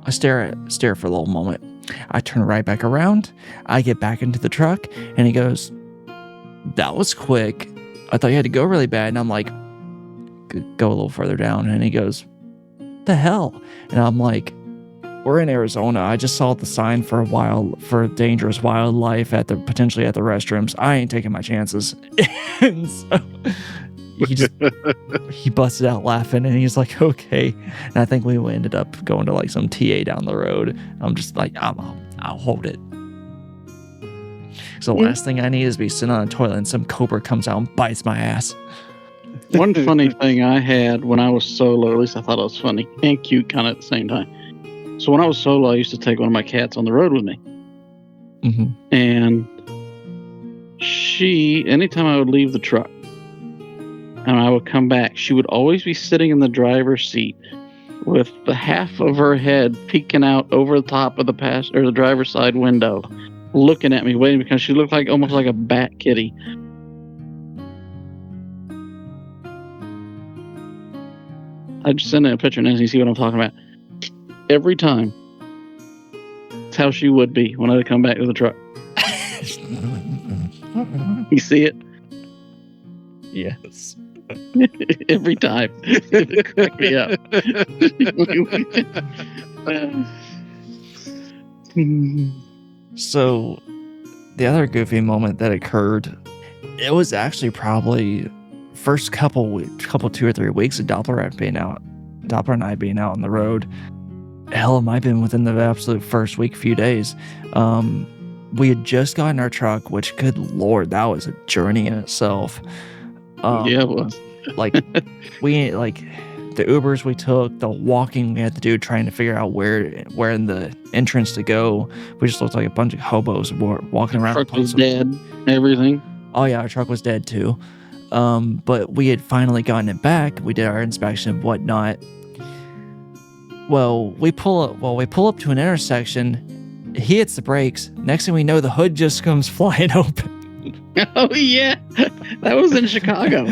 I stare for a little moment. I turn right back around. I get back into the truck, and he goes, that was quick. I thought you had to go really bad. And I'm like, go a little further down. And he goes, the hell? And I'm like, we're in Arizona. I just saw the sign for dangerous wildlife potentially at the restrooms. I ain't taking my chances. And so he busted out laughing, and he's like, okay. And I think we ended up going to like some TA down the road. I'm just like, I'll hold it. So the last thing I need is be sitting on a toilet and some cobra comes out and bites my ass. One funny thing I had when I was solo, at least I thought it was funny and cute kind of at the same time. So when I was solo, I used to take one of my cats on the road with me. Mm-hmm. And anytime I would leave the truck and I would come back, she would always be sitting in the driver's seat with the half of her head peeking out over the top of the driver's side window, looking at me, waiting, because she looked almost like a bat kitty. I just send in a picture and you see what I'm talking about. Every time. That's how she would be when I would come back to the truck. You see it? Yes. Every time. It cracked me up. So the other goofy moment that occurred, it was actually probably first couple 2 or 3 weeks of Doppler and I being out on the road. Hell, it might have been within the absolute first week, few days. We had just gotten our truck, which, good Lord, that was a journey in itself. Yeah, it was. Like the Ubers we took, the walking we had to do trying to figure out where in the entrance to go. We just looked like a bunch of hobos walking around. Truck was dead. Everything. Oh yeah, our truck was dead too. But we had finally gotten it back. We did our inspection and whatnot. Well, we pull up to an intersection. He hits the brakes. Next thing we know, the hood just comes flying open. Oh yeah, that was in Chicago.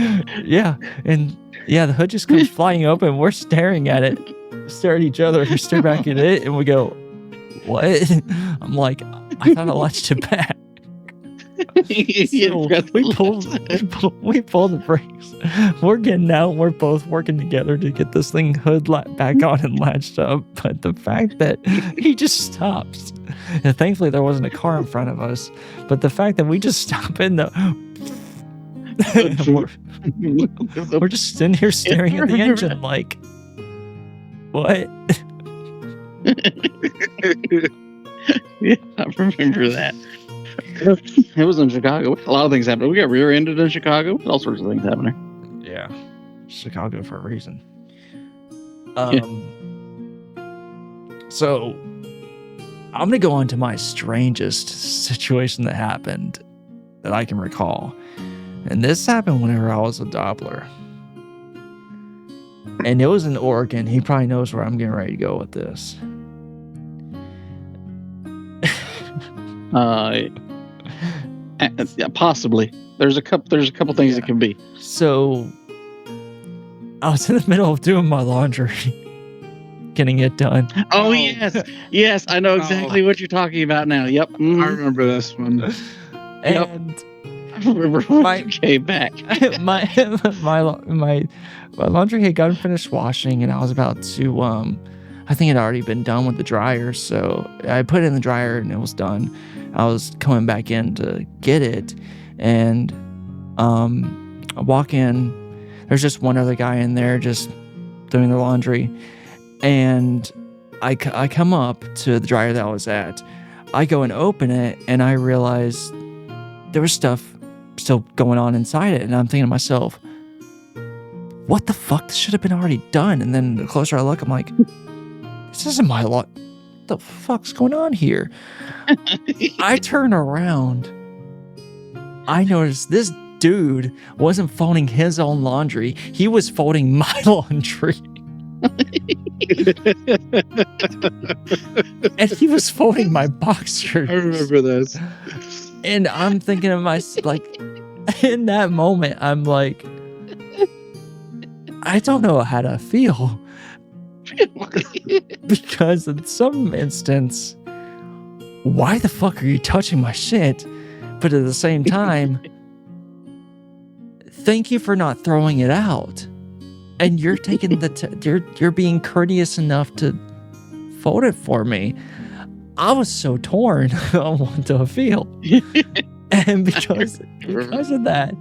Yeah, and yeah, the hood just comes flying open. We're staring at it, stare at each other, we stare back at it, and we go, "What?" I'm like, "I thought I latched it back." So we pulled the brakes. We're getting out. We're both working together to get this thing hood back on and latched up. But the fact that he just stops, and thankfully there wasn't a car in front of us. But the fact that we just stop in we're just sitting here staring at the engine like, what? Yeah, I remember that. It was in Chicago. A lot of things happened. We got rear-ended in Chicago. All sorts of things happening. Yeah, Chicago for a reason. So I'm gonna go on to my strangest situation that happened that I can recall, and this happened whenever I was a Doppler, and it was in Oregon. He probably knows where I'm getting ready to go with this. Yeah, possibly. There's a couple things it can be. So I was in the middle of doing my laundry, getting it done. Oh yes, I know exactly what you're talking about now. Yep, I remember this one. And I remember when you came back. my laundry had gotten finished washing, and I was about to I think it had already been done with the dryer, so I put it in the dryer and it was done. I was coming back in to get it, and I walk in. There's just one other guy in there just doing the laundry, and I come up to the dryer that I was at. I go and open it, and I realize there was stuff still going on inside it, and I'm thinking to myself, what the fuck? This should have been already done. And then the closer I look, I'm like, this isn't my lot. What the fuck's going on here? I turn around. I noticed this dude wasn't folding his own laundry. He was folding my laundry. And he was folding my boxers. I remember this. And I'm thinking of myself, like, in that moment, I'm like, I don't know how to feel. Because in some instance, why the fuck are you touching my shit? But at the same time, thank you for not throwing it out. And you're taking you're being courteous enough to fold it for me. I was so torn on what to feel. And because of that,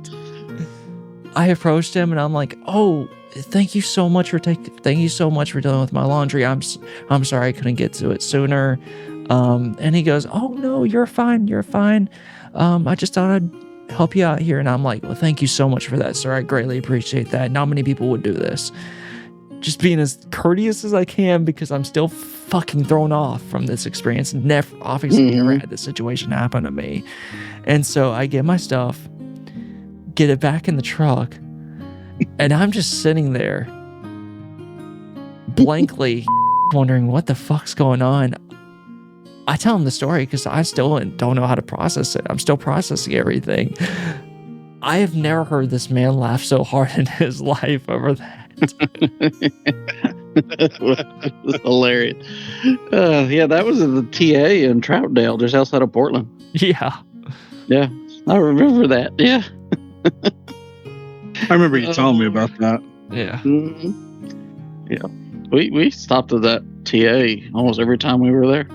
I approached him and I'm like, "Oh, thank you so much for dealing with my laundry. I'm sorry I couldn't get to it sooner." And he goes, "Oh no, you're fine. I just thought I'd help you out here." And I'm like, "Well, thank you so much for that, sir. I greatly appreciate that. Not many people would do this." Just being as courteous as I can because I'm still fucking thrown off from this experience. Never had this situation happen to me. And so I get my stuff, get it back in the truck, and I'm just sitting there blankly wondering what the fuck's going on. I tell him the story because I still don't know how to process it. I'm still processing everything. I have never heard this man laugh so hard in his life over that. That's hilarious. Yeah, that was in the TA in Troutdale, just outside of Portland. Yeah. Yeah, I remember that. Yeah. I remember you telling me about that. Yeah. Mm-hmm. Yeah. We stopped at that TA almost every time we were there.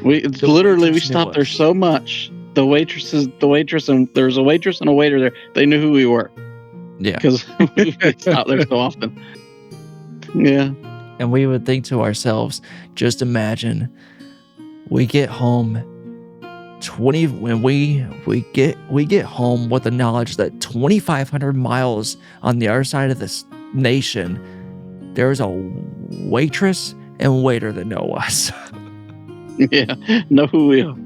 We literally we waitress knew stopped there us. so much. The waitress, and there was a waitress and a waiter there. They knew who we were Yeah. because we stopped there so often. Yeah. And we would think to ourselves, just imagine we get home when we get home with the knowledge that 2,500 miles on the other side of this nation, there's a waitress and waiter that know us. Yeah. Know who we are.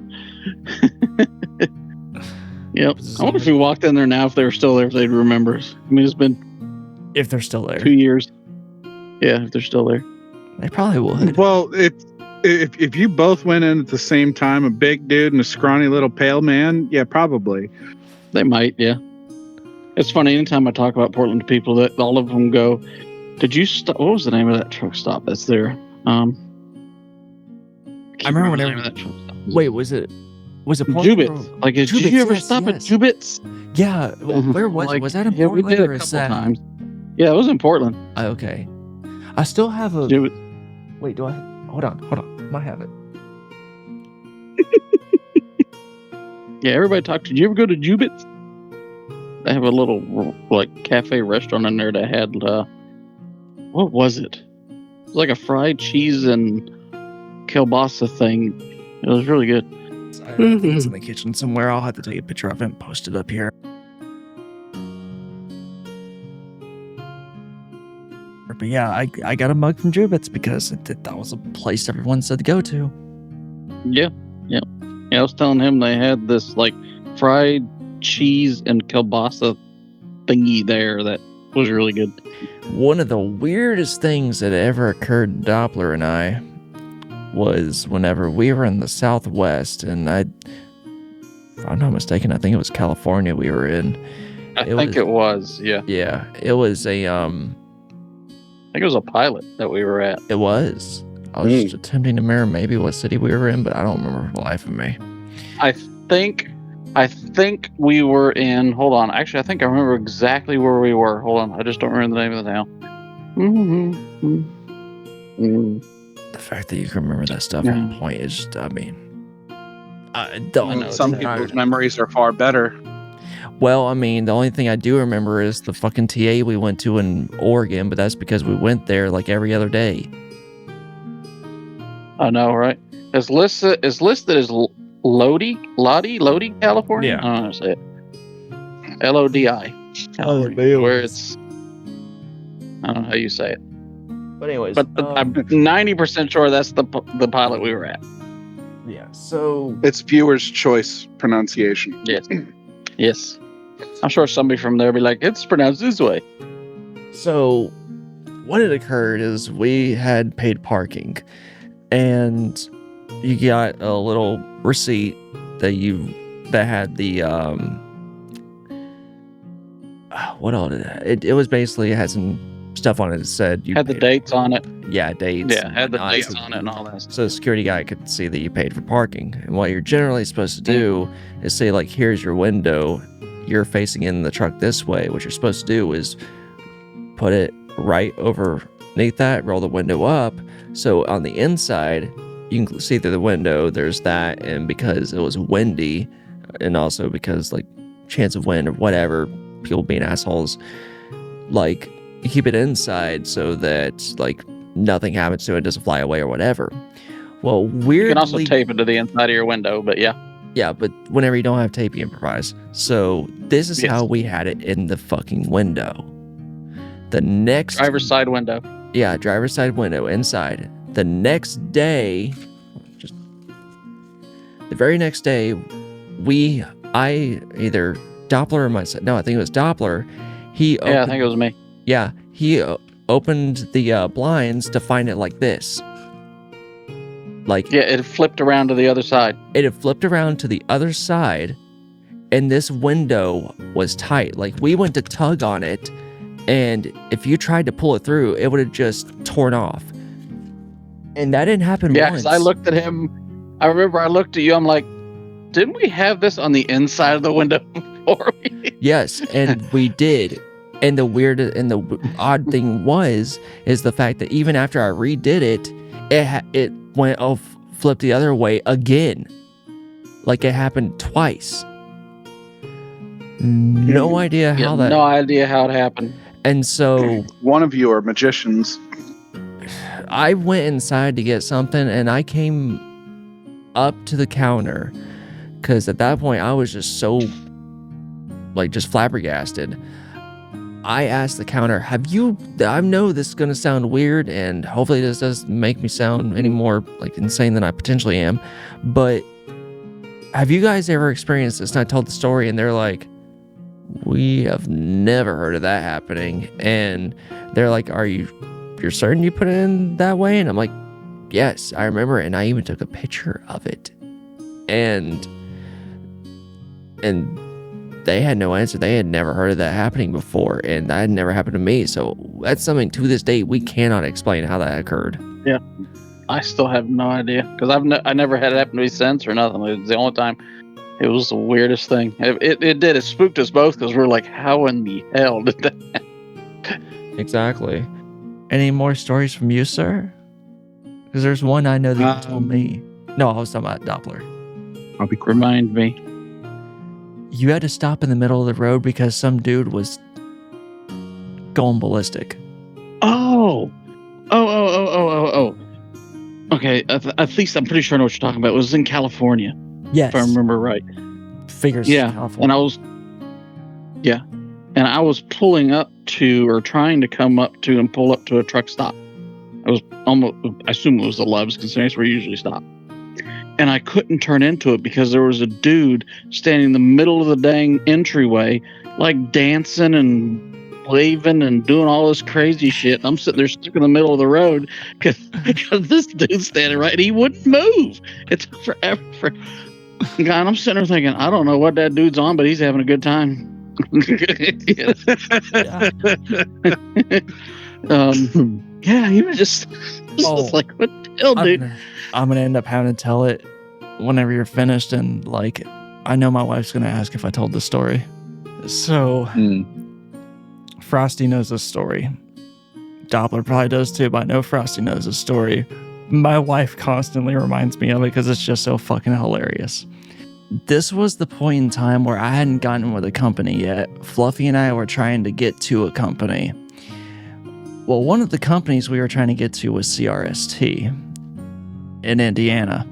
Yep. I wonder if we walked in there now, if they were still there, if they'd remember us. I mean, it's been If they're still there. 2 years. Yeah, if they're still there. They probably would. Well, if you both went in at the same time, a big dude and a scrawny little pale man, yeah, probably. They might, yeah. It's funny, anytime I talk about Portland to people, that all of them go, did you stop? What was the name of that truck stop that's there? I remember the whenever. name of that truck stop. Wait, was it Portland? Jubit's. Like, did Jubit's, you ever yes, stop yes. at Jubit's? Yeah. Well, where was Like, it? Was that in yeah, we Portland did or a is couple that? times. Yeah, it was in Portland. Okay. I still have a. Jubit's. Wait, do I? Hold on. Might have it. Yeah, everybody talked. Did you ever go to Jubit's? They have a little like cafe restaurant in there that had what was it? It was like a fried cheese and kielbasa thing. It was really good. I think it's in the kitchen somewhere. I'll have to take a picture of it and post it up here. But yeah, I got a mug from Jubit's because that was a place everyone said to go to. Yeah. I was telling him they had this like fried cheese and kielbasa thingy there that was really good. One of the weirdest things that ever occurred to Doppler and I was whenever we were in the Southwest, and if I'm not mistaken, I think it was California we were in. I think it was, yeah. Yeah, it was a I think it was a pilot that we were at. It was. I was just attempting to mirror maybe what city we were in, but I don't remember for the life of me. I think we were in. Hold on. Actually, I think I remember exactly where we were. Hold on. I just don't remember the name of the town. The fact that you can remember that stuff Yeah. on point is just, I mean, Some people's memories are far better. Well, I mean, the only thing I do remember is the fucking TA we went to in Oregon, but that's because we went there like every other day. I know, right? It's listed as Lodi, California. Yeah. I don't know how to say it. LODI. California, where it's. I don't know how you say it, But anyways, but I'm 90% sure that's the pilot we were at. yeah. So It's viewer's choice pronunciation. Yes. I'm sure somebody from there will be like, it's pronounced this way. So, what had occurred is we had paid parking, and you got a little receipt that had the what all did it? It was basically, it had some stuff on it that said you Had the paid- dates on it. Yeah, dates. Yeah, had the and dates whatnot. on it and all that. So the security guy could see that you paid for parking. And what you're generally supposed to do is say, like, here's your window. You're facing in the truck this way. What you're supposed to do is put it right underneath that, roll the window up. So on the inside, you can see through the window, there's that. And because it was windy, and also because, like, chance of wind or whatever, people being assholes, like, you keep it inside so that, like, nothing happens to it, doesn't fly away or whatever. Well, weirdly, You can also tape it to the inside of your window, but yeah. yeah, but whenever you don't have tape, you improvise. So this is Yes. how we had it in the fucking window. The next Driver's side window. yeah, driver's side window inside. The next day, the very next day, either Doppler or myself. No, I think it was Doppler. He Yeah, I think it was me. Yeah, he opened the blinds to find it like this. Like, Yeah, it flipped around to the other side. it had flipped around to the other side, and this window was tight. Like, we went to tug on it, and if you tried to pull it through, it would have just torn off. And that didn't happen Yeah, once. because I looked at him. I remember I looked at you. I'm like, didn't we have this on the inside of the window before? Yes, and we did. And the odd thing is the fact that even after I redid it, it went flipped the other way again. Like it happened twice. No idea how that. No idea how it happened. And so One of you are magicians. I went inside to get something, and I came up to the counter because at that point I was just so just flabbergasted. I asked the counter, I know this is going to sound weird, and hopefully this doesn't make me sound any more insane than I potentially am, but have you guys ever experienced this? And I told the story, and they're like, we have never heard of that happening. And they're like, you're certain you put it in that way? And I'm like, yes, I remember it. And I even took a picture of it. And they had no answer. They had never heard of that happening before. And that had never happened to me. So that's something to this day we cannot explain how that occurred. Yeah. I still have no idea. Because I never had it happen to me since or nothing. It was the only time. It was the weirdest thing. It did. It spooked us both because we were like, how in the hell did that happen? Exactly. Any more stories from you, sir? Because there's one I know that you told me. No, I was talking about Doppler. I'll be quick. Remind me. You had to stop in the middle of the road because some dude was going ballistic. Oh. Okay, at least I'm pretty sure I know what you're talking about. It was in California, Yes. if I remember right. Figures. Yeah, California. and I was pulling up to, or trying to come up to and pull up to a truck stop. I was almost, I assume it was the Love's, because that's where you usually stop. And I couldn't turn into it because there was a dude standing in the middle of the dang entryway, like dancing and waving and doing all this crazy shit. And I'm sitting there stuck in the middle of the road because this dude's standing right and he wouldn't move. It took forever. And I'm sitting there thinking, I don't know what that dude's on, but he's having a good time. Yeah, he was just like, what the hell, dude? I'm gonna end up having to tell it whenever you're finished, and I know my wife's gonna ask if I told the story. So Frosty knows this story. Doppler probably does too, but I know Frosty knows this story. My wife constantly reminds me of it because it's just so fucking hilarious. This was the point in time where I hadn't gotten with a company yet. Fluffy and I were trying to get to a company. Well, one of the companies we were trying to get to was CRST in Indiana.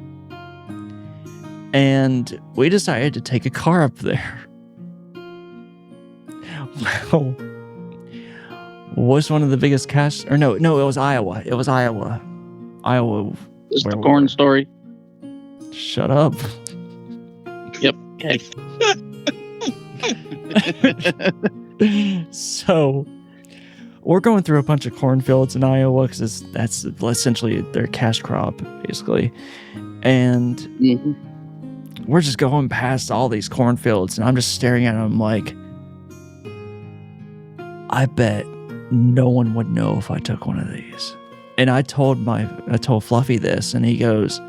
And we decided to take a car up there. Well, was one of the biggest cash, or no, it was Iowa. It was Iowa. It's the corn story. Shut up. Yep. Okay. So we're going through a bunch of cornfields in Iowa because that's essentially their cash crop, basically. And we're just going past all these cornfields, and I'm just staring at them like, I bet no one would know if I took one of these. And I told Fluffy this, and he goes,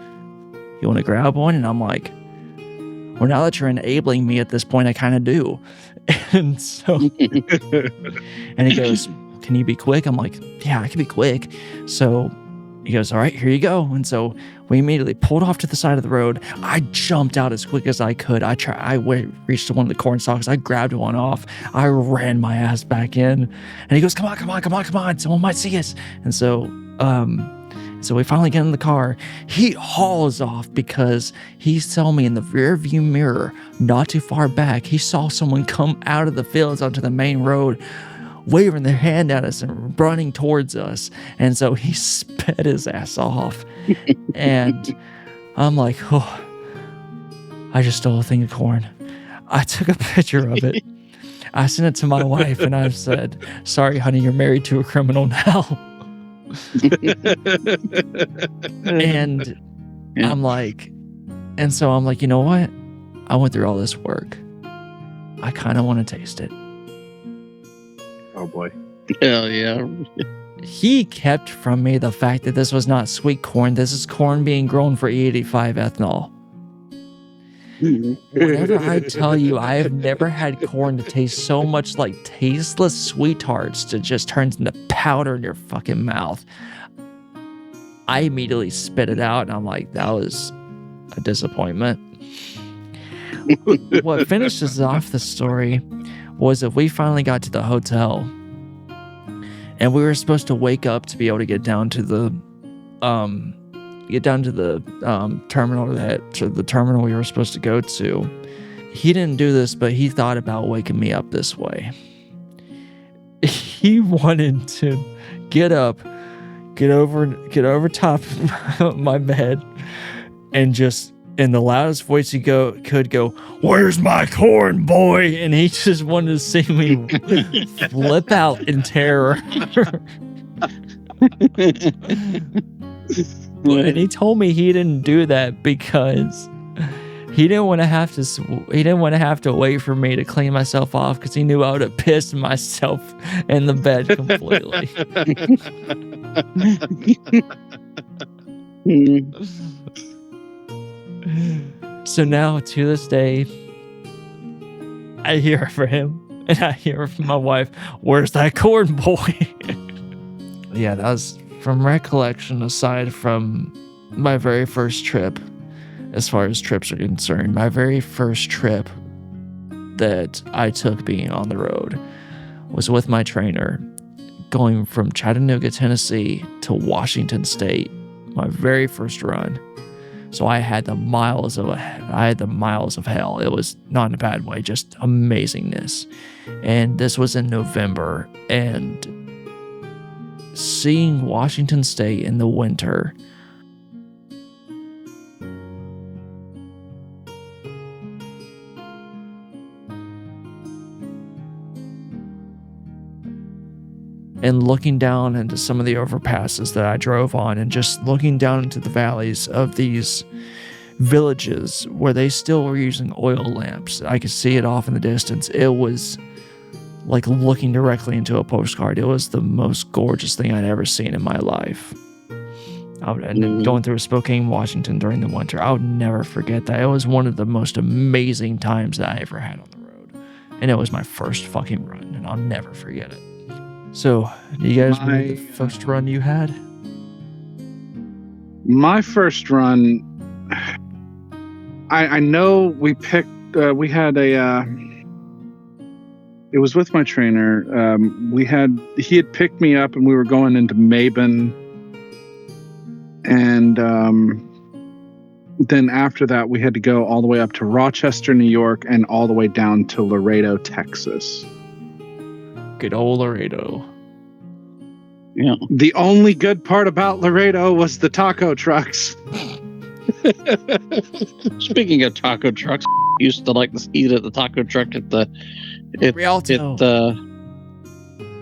you want to grab one? And I'm like, well, now that you're enabling me at this point, I kind of do. And so, and he goes, can you be quick? I'm like, yeah, I can be quick. So he goes, all right, here you go. And so we immediately pulled off to the side of the road. I jumped out as quick as I could. I reached to one of the corn stalks. I grabbed one off. I ran my ass back in. And he goes, come on. Someone might see us. And so we finally get in the car. He hauls off because he saw me in the rear view mirror, not too far back. He saw someone come out of the fields onto the main road, waving their hand at us and running towards us. And so he sped his ass off. And I'm like, oh, I just stole a thing of corn. I took a picture of it. I sent it to my wife and I said, sorry, honey, you're married to a criminal now. And I'm like, you know what? I went through all this work. I kind of want to taste it. Oh boy. Hell yeah. He kept from me the fact that this was not sweet corn. This is corn being grown for E85 ethanol. Whenever I tell you, I have never had corn to taste so much like tasteless sweethearts to just turn into powder in your fucking mouth. I immediately spit it out, and I'm like, that was a disappointment. What finishes off the story was that we finally got to the hotel, and we were supposed to wake up to be able to get down to the terminal we were supposed to go to. He didn't do this, but he thought about waking me up this way. He wanted to get up, get over top of my bed, and just in the loudest voice he could go, "Where's my corn, boy?" And he just wanted to see me flip out in terror. And he told me he didn't do that because he didn't want to have to wait for me to clean myself off, because he knew I would have pissed myself in the bed completely. So now, to this day, I hear from him, and I hear from my wife, "Where's that corn, boy?" Yeah, that was, from recollection, aside from my very first trip, as far as trips are concerned, my very first trip that I took being on the road was with my trainer, going from Chattanooga, Tennessee to Washington State, my very first run. So I had the miles of hell. It was not in a bad way, just amazingness. And this was in November, and seeing Washington State in the winter, and looking down into some of the overpasses that I drove on, and just looking down into the valleys of these villages where they still were using oil lamps. I could see it off in the distance. It was like looking directly into a postcard. It was the most gorgeous thing I'd ever seen in my life. And going through Spokane, Washington during the winter, I would never forget that. It was one of the most amazing times that I ever had on the road. And it was my first fucking run, and I'll never forget it. So, do you guys remember the first run you had? My first run, I know we had a, it was with my trainer. He had picked me up, and we were going into Mabon. And then after that, we had to go all the way up to Rochester, New York, and all the way down to Laredo, Texas. Good old Laredo. Yeah. The only good part about Laredo was the taco trucks. Speaking of taco trucks, used to like to eat at the taco truck at Rialto.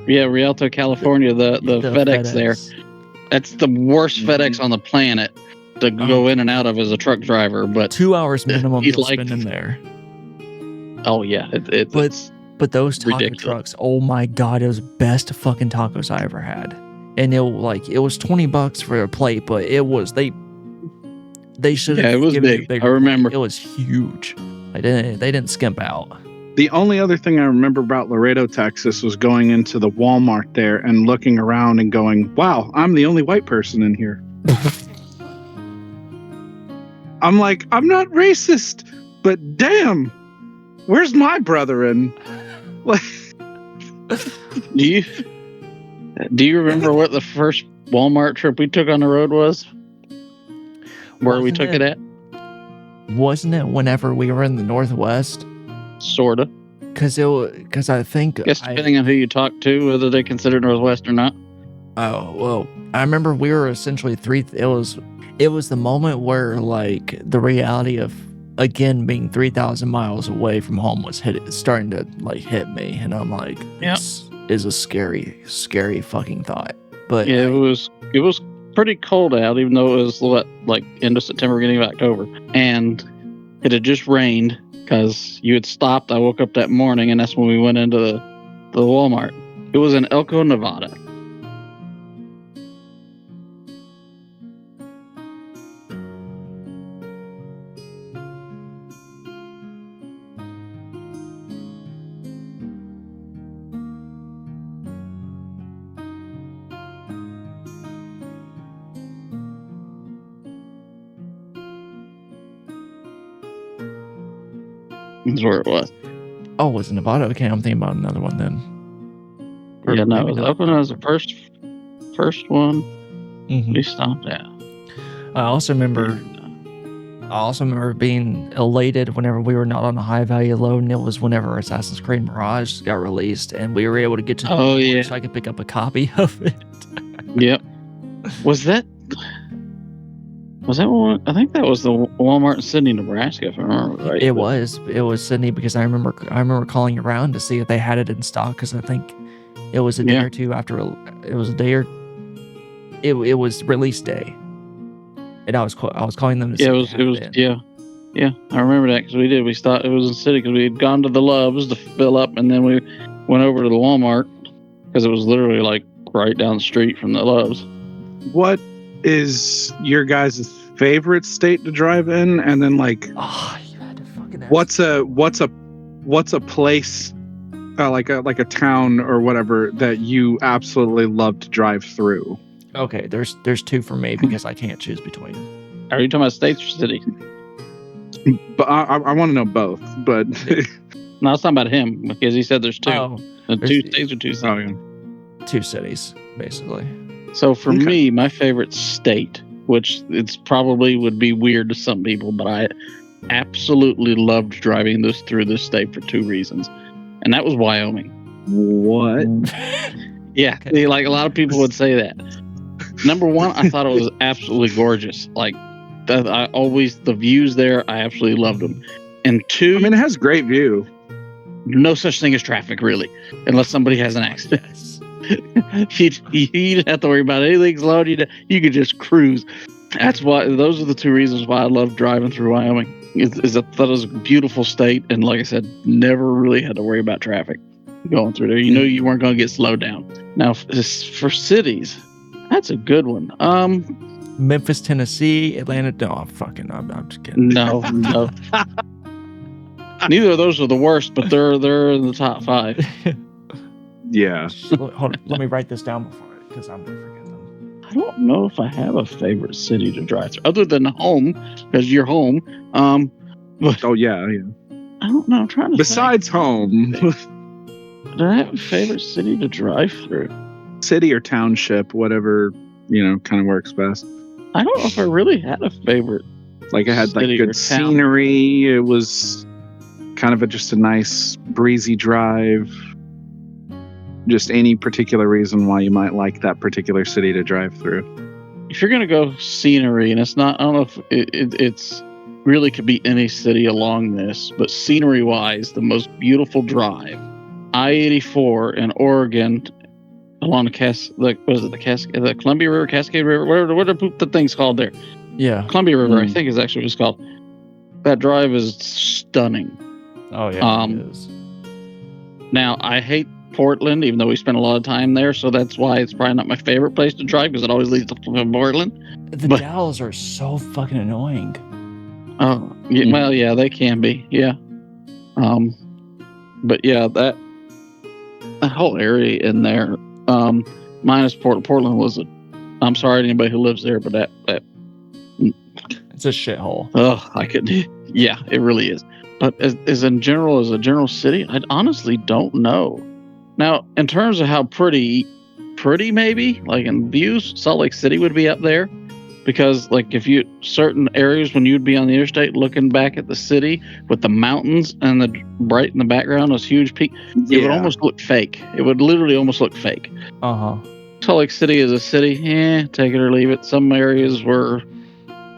Rialto, California, the FedEx there. That's the worst FedEx on the planet to go in and out of as a truck driver. But 2 hours minimum you'll spend in there. Oh yeah, But those taco ridiculous. trucks, oh my god, it was the best fucking tacos I ever had. And it was $20 for a plate, but it was they should have. Yeah, it was big. I remember plate. It was huge. They didn't skimp out. The only other thing I remember about Laredo, Texas, was going into the Walmart there and looking around and going, "Wow, I'm the only white person in here." I'm like, I'm not racist, but damn, where's my brethren? Do you remember what the first Walmart trip we took on the road was? Where we took it at? Wasn't it whenever we were in the Northwest? Sorta. Because I think... I guess depending on who you talk to, whether they consider Northwest or not. Oh, well, I remember we were essentially it was the moment where, like, the reality of, again, being 3,000 miles away from home was starting to, like, hit me. And I'm like, this is a scary, scary fucking thought. But yeah, it was pretty cold out, even though it was, like, end of September, beginning of October. And it had just rained because you had stopped. I woke up that morning, and that's when we went into the Walmart. It was in Elko, Nevada. Is where it was. Oh, was it Nevada? Okay, I'm thinking about another one then. Or Yeah, no, it maybe was not. Oakland was the first one Mhm. we stopped at. I also remember being elated whenever we were not on a high value load, and it was whenever Assassin's Creed Mirage got released, and we were able to get to Oh, New York yeah. so I could pick up a copy of it. Yep. Was that one? I think that was the Walmart in Sydney, Nebraska, if I remember right. It was Sydney, because I remember calling around to see if they had it in stock, because I think it was a day or two after it was release day, and I was calling them to see. Yeah. I remember that because we thought it was in City because we had gone to the Loves to fill up, and then we went over to the Walmart because it was literally like right down the street from the Loves. What is your guys' favorite state to drive in? And then like, you had to fucking ask. what's a place, like a town or whatever that you absolutely love to drive through? Okay, there's two for me because I can't choose between. Are you talking about states or cities? But I want to know both. But No, it's not about him because he said there's two. Oh, Two states or two cities. oh, yeah. 2 cities basically. So for Okay. me, my favorite state, which it's probably would be weird to some people, but I absolutely loved driving through this state for 2 reasons, and that was Wyoming. What? Yeah, Okay. like a lot of people would say that. Number one, I thought it was absolutely gorgeous. Like the views there, I absolutely loved them. And 2, I mean, it has great view. no such thing as traffic really, unless somebody has an accident. Yes. you didn't have to worry about anything slow. You could just cruise. That's why. Those are the 2 reasons why I love driving through Wyoming. Is I thought it was a beautiful state, and like I said, never really had to worry about traffic going through there. You know, you weren't going to get slowed down. Now, for cities, that's a good one. Memphis, Tennessee, Atlanta. No, I'm just kidding. No. Neither of those are the worst, but they're in the top 5. Yeah. Hold on, let me write this down because I'm gonna forget them. I don't know if I have a favorite city to drive through other than home, because you're home. But Oh yeah. I don't know. I'm trying to. Besides home, do I have a favorite city to drive through? city or township, whatever kind of works best. I don't know if I really had a favorite. Like it had like City or good town. scenery. It was kind of just a nice breezy drive. Just any particular reason why you might like that particular city to drive through. If you're gonna go scenery, and it's not, I don't know if it's really could be any city along this, but scenery wise, the most beautiful drive, I-84 in Oregon, along the Columbia River, Cascade River, what are the things called there? Yeah. Columbia River, I think is actually what it's called. That drive is stunning. Oh yeah. It is. Now I hate Portland, even though we spent a lot of time there, so that's why it's probably not my favorite place to drive because it always leads to Portland. The Dalles are so fucking annoying. Oh, yeah, well, yeah, they can be, yeah. But yeah, that whole area in there, minus Portland was I'm sorry to anybody who lives there, but that It's a shithole. I could, yeah, it really is. But as a general city, I honestly don't know. Now, in terms of how pretty maybe, like in views, Salt Lake City would be up there. Because like if you certain areas when you'd be on the interstate looking back at the city with the mountains and the bright in the background, those huge peaks, it would almost look fake. It would literally almost look fake. Salt Lake City is a city, take it or leave it. Some areas were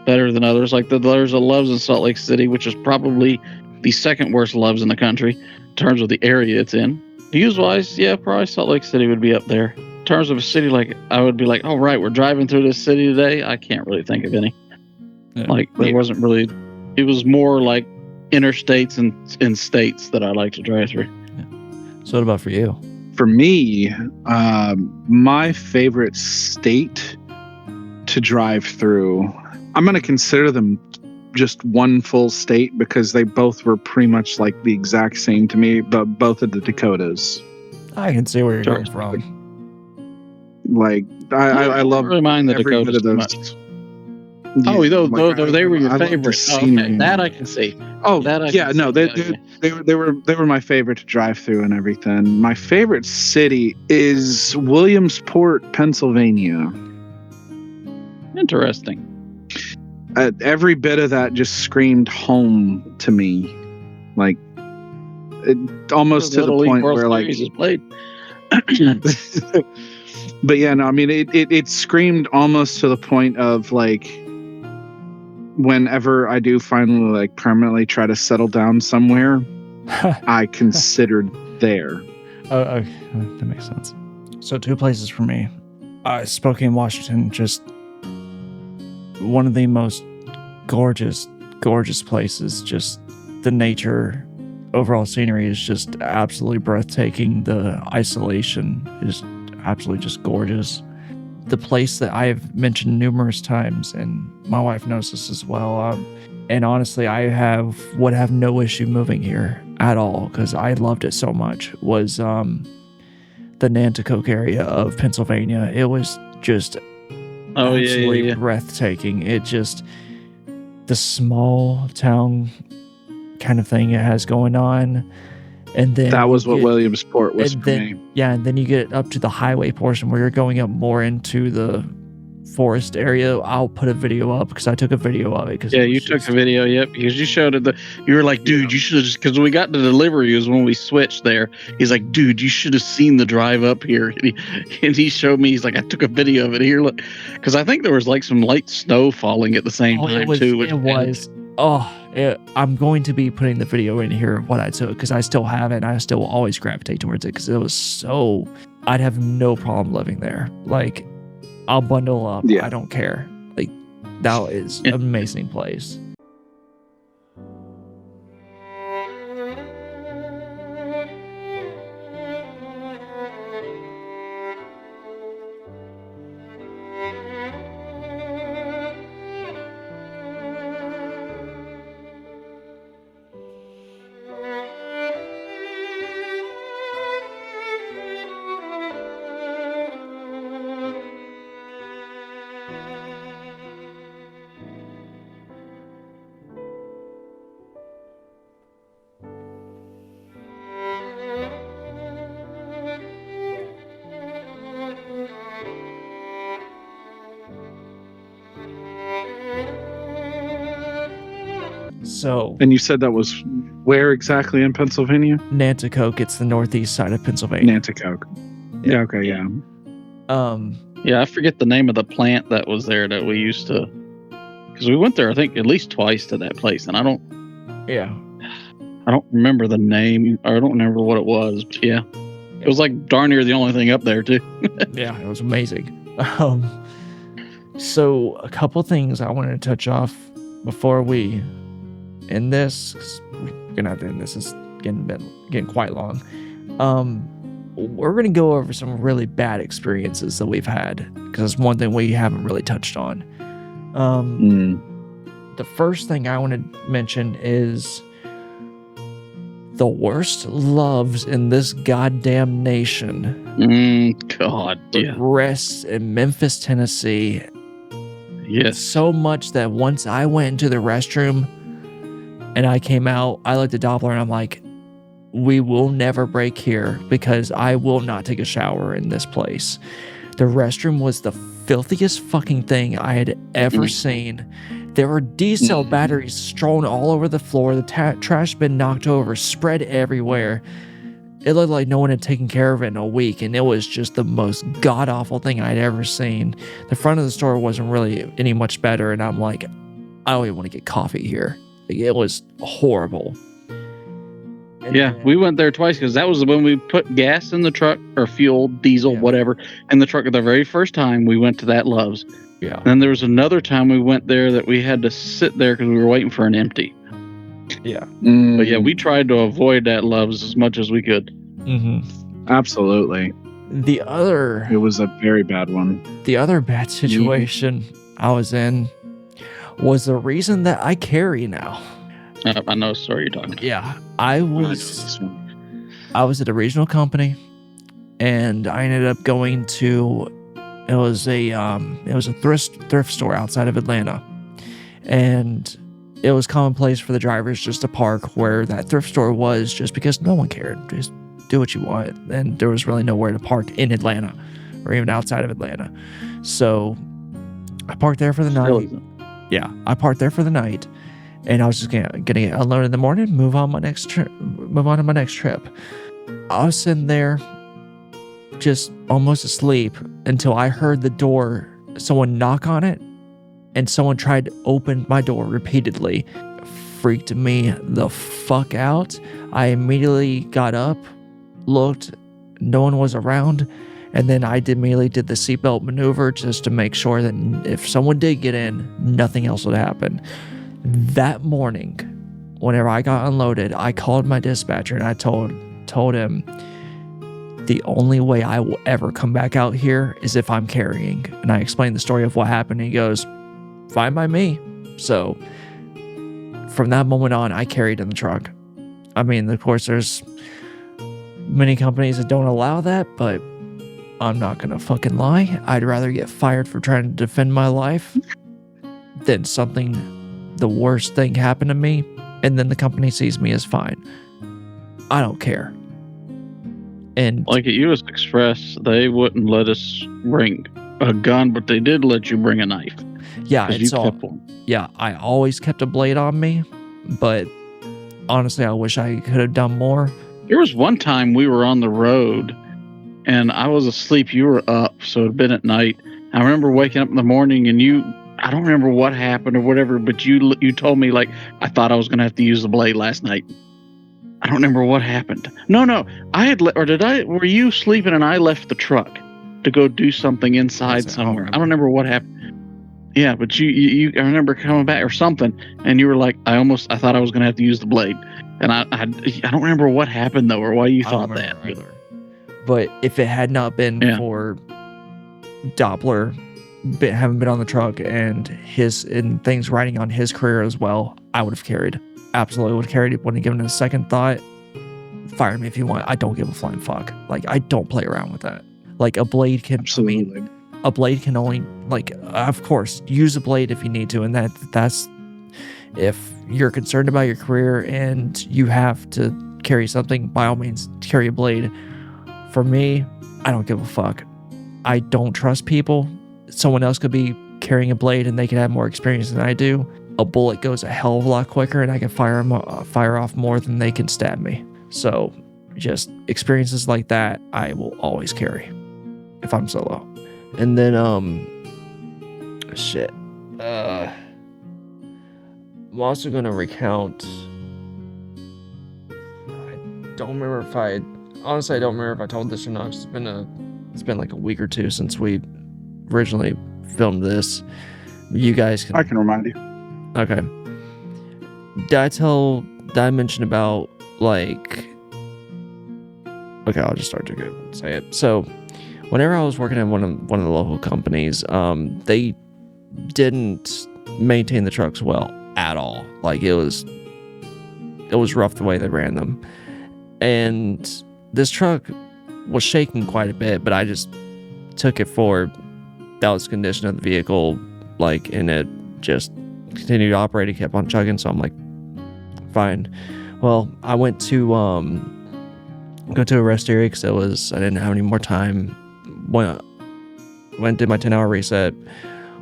better than others. Like there's a Loves in Salt Lake City, which is probably the second worst Loves in the country in terms of the area it's in. Views wise, yeah, probably Salt Lake City would be up there. In terms of a city, like I would be like, oh right, we're driving through this city today. I can't really think of any. Yeah. Like there wasn't really. It was more like interstates and states that I like to drive through. Yeah. So what about for you? For me, my favorite state to drive through, I'm going to consider them just one full state because they both were pretty much like the exact same to me, but both of the Dakotas. I can see where you're coming from. Like I love really mind the every Dakotas bit of too those. much. Oh, Yeah, those, like, they were your I love the favorite. Oh, okay, scenery. that I can see. Oh, That I yeah, can no, see. they were my favorite to drive through and everything. My favorite city is Williamsport, Pennsylvania. Interesting. Every bit of that just screamed home to me, like almost to the Little League point World where like. Series is played. But yeah, no, I mean it screamed almost to the point of like whenever I do finally like permanently try to settle down somewhere, I considered there. Okay, that makes sense. So 2 places for me. Spokane, Washington, just one of the most gorgeous places. Just the nature, overall scenery is just absolutely breathtaking. The isolation is absolutely just gorgeous. The place that I've mentioned numerous times, and my wife knows this as well. And honestly, would have no issue moving here at all because I loved it so much. Was the Nanticoke area of Pennsylvania. It was just absolutely breathtaking. It just the small town kind of thing it has going on. And then that was what Williamsport was for me. Yeah, and then you get up to the highway portion where you're going up more into the forest area. I'll put a video up because I took a video of it. You took a video, yep, because you showed it. You were like, dude, you should have just, because we got the delivery was when we switched there. He's like, dude, you should have seen the drive up here. And he showed me, he's like, I took a video of it here. Look, because I think there was like some light snow falling at the same time too. It was. I'm going to be putting the video in here of what I took because I still have it and I still always gravitate towards it because it was so. I'd have no problem living there. Like, I'll bundle up. Yeah. I don't care. Like, that is an amazing place. So, and you said that was where exactly in Pennsylvania? Nanticoke. It's the northeast side of Pennsylvania. Nanticoke. Yeah. Okay. Yeah. Yeah, I forget the name of the plant that was there that we used to, because we went there I think at least twice to that place, and I don't remember the name, or I don't remember what it was. But yeah, it was like darn near the only thing up there too. Yeah, it was amazing. So a couple things I wanted to touch off before we end this. 'Cause we're gonna have to end this. It's getting quite long. We're gonna go over some really bad experiences that we've had because it's one thing we haven't really touched on. The first thing I want to mention is the worst loves in this goddamn nation. God, yeah. Rests in Memphis, Tennessee. Yes. So much that once I went into the restroom and I came out, I looked at Doppler and I'm like, we will never break here because I will not take a shower in this place. The restroom was the filthiest fucking thing I had ever seen. There were D-cell batteries strewn all over the floor. The trash bin knocked over, spread everywhere. It looked like no one had taken care of it in a week, and it was just the most god-awful thing I'd ever seen. The front of the store wasn't really any much better, and I'm like, I don't even want to get coffee here. Like, it was horrible. And yeah, we went there twice because that was when we put gas in the truck, or fuel, diesel, whatever, in the truck. The very first time we went to that Love's. Yeah. And then there was another time we went there that we had to sit there because we were waiting for an empty. Yeah. But yeah, we tried to avoid that Love's as much as we could. Absolutely. It was a very bad one. The other bad situation I was in was the reason that I carry now. I know the story you're talking about. Yeah. I was at a regional company, and I ended up going to it was a thrift store outside of Atlanta. And it was commonplace for the drivers just to park where that thrift store was, just because no one cared. Just do what you want. And there was really nowhere to park in Atlanta or even outside of Atlanta. So I parked there for the night. Yeah, I parked there for the night, and I was just gonna get unloaded in the morning, move on to my next trip. I was sitting there just almost asleep until I heard the door, someone knock on it, and someone tried to open my door repeatedly. Freaked me the fuck out. I immediately got up, looked, no one was around, and then I immediately did the seatbelt maneuver just to make sure that if someone did get in, nothing else would happen. That morning, whenever I got unloaded, I called my dispatcher and I told him, the only way I will ever come back out here is if I'm carrying. And I explained the story of what happened. And he goes, fine by me. So from that moment on, I carried in the truck. I mean, of course, there's many companies that don't allow that, but I'm not going to fucking lie. I'd rather get fired for trying to defend my life than the worst thing happen to me, and then the company sees me as fine. I don't care. And like at US Express, they wouldn't let us bring a gun, but they did let you bring a knife. Yeah, I always kept a blade on me, but honestly, I wish I could have done more. There was one time we were on the road, and I was asleep. You were up, so it had been at night. I remember waking up in the morning, and I don't remember what happened or whatever, but you told me, like, I thought I was going to have to use the blade last night. I don't remember what happened. No, were you sleeping and I left the truck to go do something inside somewhere? I don't remember what happened. Yeah, but I remember coming back or something, and you were like, I thought I was going to have to use the blade. And I don't remember what happened, though, or why you thought that. Either. But if it had not been for Doppler having been on the truck and things riding on his career as well, I would have carried. Absolutely would have carried. Wouldn't have given it a second thought. Fire me if you want. I don't give a flying fuck. Like, I don't play around with that. Like, a blade can... Absolutely. A blade can only, like, of course, use a blade if you need to, and that's if you're concerned about your career and you have to carry something, by all means, carry a blade. For me, I don't give a fuck. I don't trust people. Someone else could be carrying a blade and they could have more experience than I do. A bullet goes a hell of a lot quicker, and I can fire off more than they can stab me. So, just experiences like that, I will always carry if I'm solo. And then, I'm also going to recount. I don't remember if I told this or not. It's been like a week or two since we originally filmed this. You guys can... I can remind you. Okay. Did I mention about, like... Okay, I'll just start to say it. So, whenever I was working at one of the local companies, they didn't maintain the trucks well at all. Like, it was rough the way they ran them. And this truck was shaking quite a bit, but I just took it for that was the condition of the vehicle, like, and it just continued to operate. It kept on chugging, so I'm like, fine. Well, I went to go to a rest area because I didn't have any more time. Went did my 10-hour reset,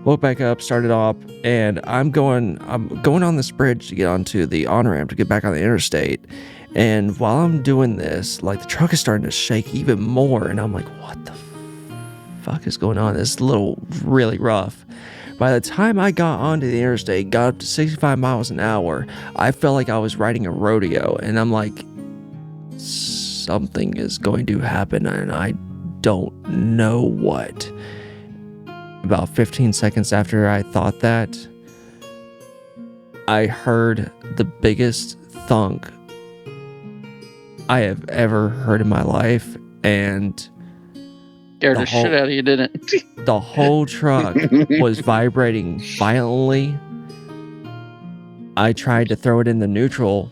woke back up, started off, and I'm going on this bridge to get onto the on-ramp to get back on the interstate. And while I'm doing this, like, the truck is starting to shake even more, and I'm like, what the fuck is going on? This is really rough. By the time I got onto the interstate, got up to 65 miles an hour, I felt like I was riding a rodeo, and I'm like, something is going to happen, and I don't know what. About 15 seconds after I thought that, I heard the biggest thunk I have ever heard in my life, and scared the shit out of you, didn't it? The whole truck was vibrating violently. I tried to throw it in the neutral.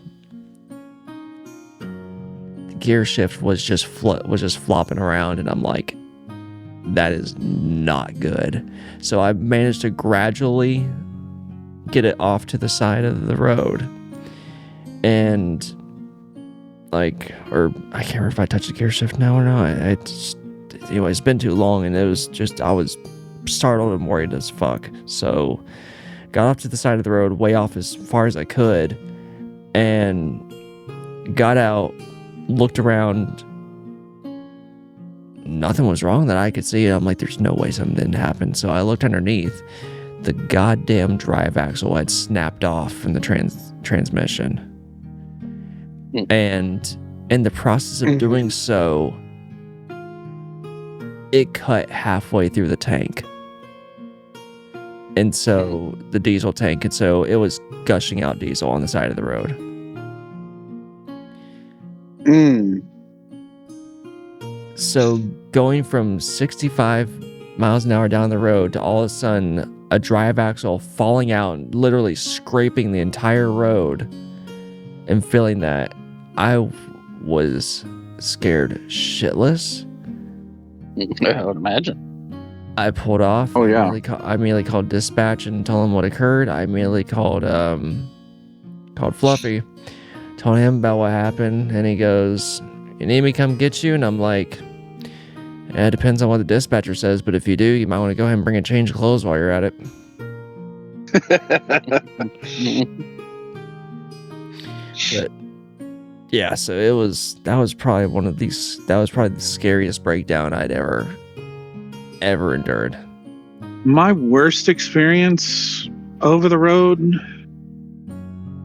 The gear shift was just flopping around, and I'm like, that is not good. So I managed to gradually get it off to the side of the road. And like, or I can't remember if I touched the gear shift now or not. Anyway, it's been too long, and it was just, I was startled and worried as fuck. So got off to the side of the road, way off as far as I could, and got out, looked around. Nothing was wrong that I could see. I'm like, there's no way something didn't happen. So I looked underneath. The goddamn drive axle had snapped off from the transmission. And in the process of doing so, it cut halfway through the tank. And so the diesel tank, and so it was gushing out diesel on the side of the road. So going from 65 miles an hour down the road to all of a sudden a drive axle falling out and literally scraping the entire road and feeling that, I was scared shitless. I would imagine. I pulled off. Oh, yeah. I immediately called dispatch and told them what occurred. I immediately called Fluffy, told him about what happened, and he goes, "You need me to come get you?" And I'm like, "Yeah, it depends on what the dispatcher says, but if you do, you might want to go ahead and bring a change of clothes while you're at it." But yeah, so that was probably the scariest breakdown I'd ever endured. My worst experience over the road,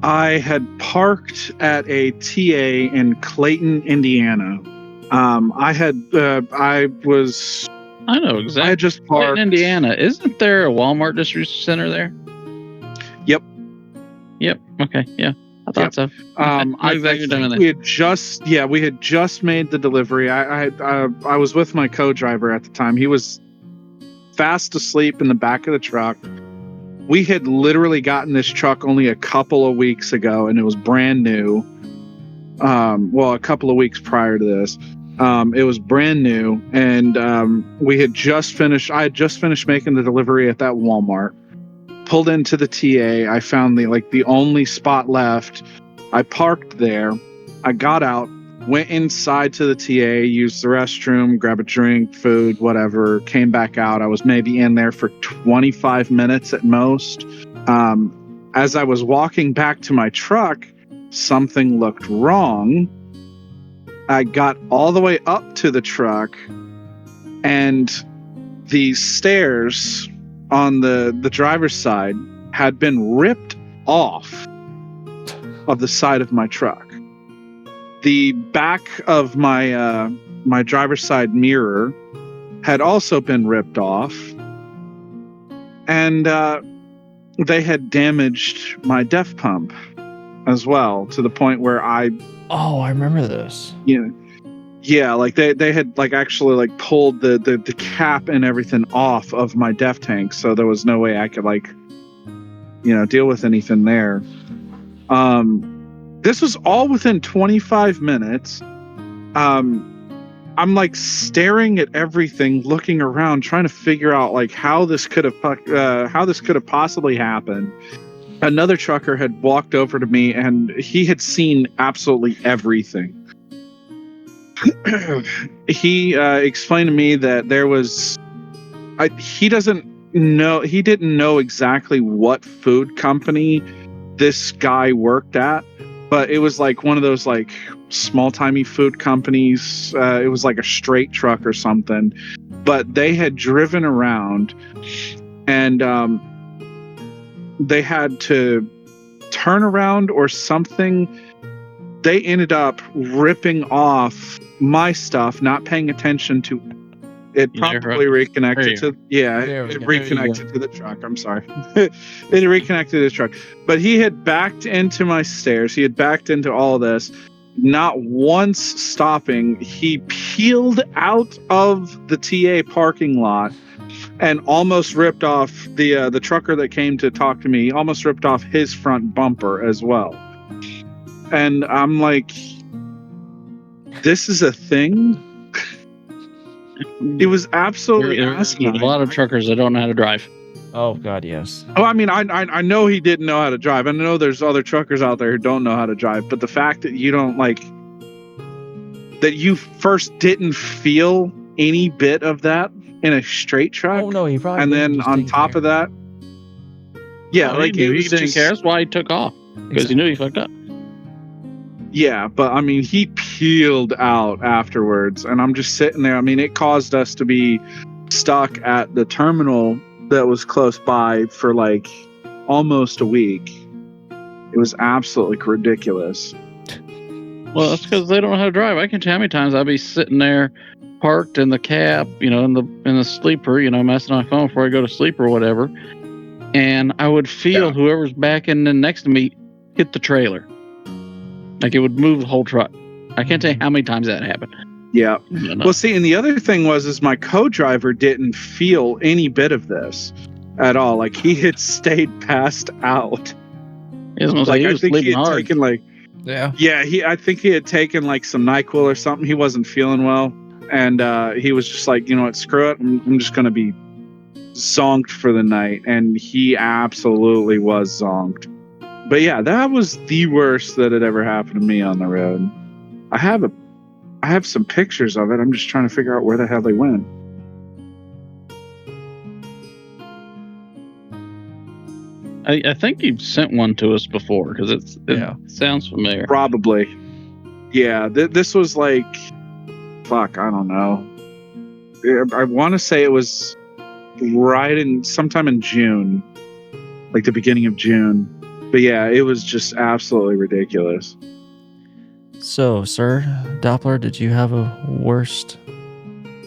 I had parked at a TA in Clayton, Indiana. I know exactly. I had just parked. In Indiana, isn't there a Walmart distribution center there? Yep. Okay. Yeah. I thought so. I think we had just made the delivery. I was with my co-driver at the time. He was fast asleep in the back of the truck. We had literally gotten this truck only a couple of weeks ago, and it was brand new. A couple of weeks prior to this. It was brand new, and we had just finished. I had just finished making the delivery at that Walmart. Pulled into the TA. I found the only spot left. I parked there. I got out, went inside to the TA, used the restroom, grab a drink, food, whatever. Came back out. I was maybe in there for 25 minutes at most. As I was walking back to my truck, something looked wrong. I got all the way up to the truck, and the stairs on the driver's side had been ripped off of the side of my truck. The back of my my driver's side mirror had also been ripped off, and they had damaged my def pump as well, to the point where I remember this. Yeah, they had actually pulled the cap and everything off of my def tank, so there was no way I could deal with anything there. This was all within 25 minutes. I'm staring at everything, looking around, trying to figure out how this could have possibly happened. Another trucker had walked over to me, and he had seen absolutely everything. He explained to me that there was he didn't know exactly what food company this guy worked at, but it was one of those small-timey food companies. It was a straight truck or something, but they had driven around, and they had to turn around or something. They ended up ripping off my stuff, not paying attention to it. Probably reconnected to reconnected to the truck. I'm sorry. It reconnected his truck, but he had backed into my stairs. He had backed into all this, not once stopping. He peeled out of the TA parking lot and almost ripped off the trucker that came to talk to me. Almost ripped off his front bumper as well. And I'm like, this is a thing? It was absolutely There's a lot of truckers that don't know how to drive. Oh God, yes. Oh, I mean, I know he didn't know how to drive. I know there's other truckers out there who don't know how to drive, but the fact that you don't that you first didn't feel any bit of that in a straight truck. Oh no, he probably And didn't, then just on didn't top care. of that, yeah, Well, he knew he didn't just, care. That's why he took off, because he knew he fucked up. Yeah, but I mean, he peeled out afterwards, and I'm just sitting there. I mean, it caused us to be stuck at the terminal that was close by for like almost a week. It was absolutely ridiculous. Well, that's because they don't know how to drive. I can tell you how many times I'd be sitting there, parked in the cab, in the sleeper, messing on my phone before I go to sleep or whatever, and I would feel whoever's backing in next to me hit the trailer, like it would move the whole truck. I can't tell you how many times that happened. Yeah. Well, see, and the other thing is my co-driver didn't feel any bit of this at all. Like he had stayed passed out. He was I think sleeping he had hard. taken I think he had taken like some NyQuil or something. He wasn't feeling well, and he was just like, you know what, screw it. I'm just gonna be zonked for the night, and he absolutely was zonked. But yeah, that was the worst that had ever happened to me on the road. I have some pictures of it. I'm just trying to figure out where the hell they went. I think you've sent one to us before, because it sounds familiar. Probably. Yeah, this was like, fuck, I don't know. I want to say it was sometime in June, like the beginning of June. But yeah, it was just absolutely ridiculous. So, sir, Doppler, did you have a worst?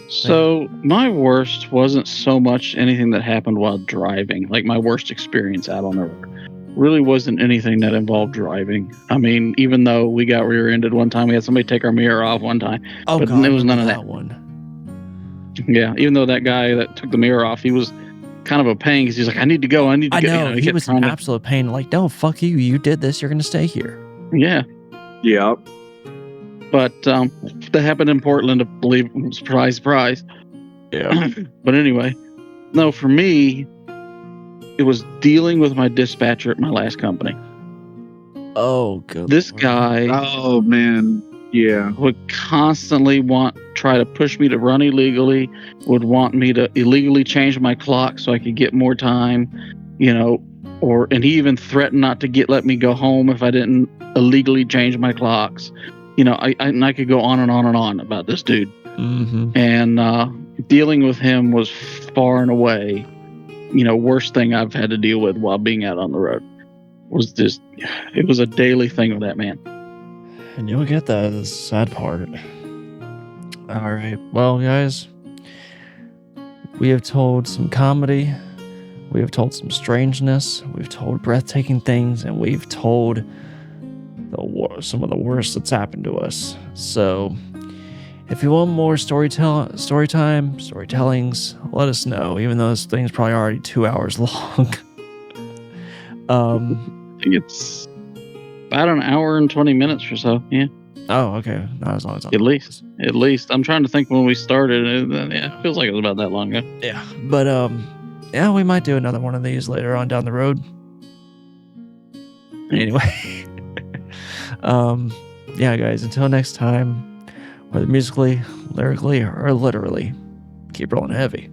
So my worst wasn't so much anything that happened while driving. Like my worst experience out on the road really wasn't anything that involved driving. I mean, even though we got rear-ended one time, we had somebody take our mirror off one time. Oh, but God, it was none of that that one. Yeah, even though that guy that took the mirror off, he was kind of a pain, because he's like, I need to go. I know, he was an absolute pain. Like, no, fuck you. You did this. You're going to stay here. Yeah. Yeah. But that happened in Portland, I believe. Surprise, surprise. Yeah. But anyway, no, for me, it was dealing with my dispatcher at my last company. Oh, good. This guy. Oh, man. Yeah. Would constantly try to push me to run illegally, would want me to illegally change my clock so I could get more time, and he even threatened not to let me go home if I didn't illegally change my clocks. I could go on and on and on about this dude. Mm-hmm. And dealing with him was far and away, worst thing I've had to deal with while being out on the road. It was a daily thing with that man. And you'll get that, the sad part. All right. Well, guys, we have told some comedy. We have told some strangeness. We've told breathtaking things. And we've told some of the worst that's happened to us. So if you want more storytellings, let us know. Even though this thing's probably already 2 hours long. I think it's about an hour and 20 minutes or so. Yeah. Oh, okay. Not as long as At least. I'm trying to think when we started. It feels like it was about that long ago. Yeah. But we might do another one of these later on down the road. Anyway. Yeah, guys, until next time, whether musically, lyrically, or literally, keep rolling heavy.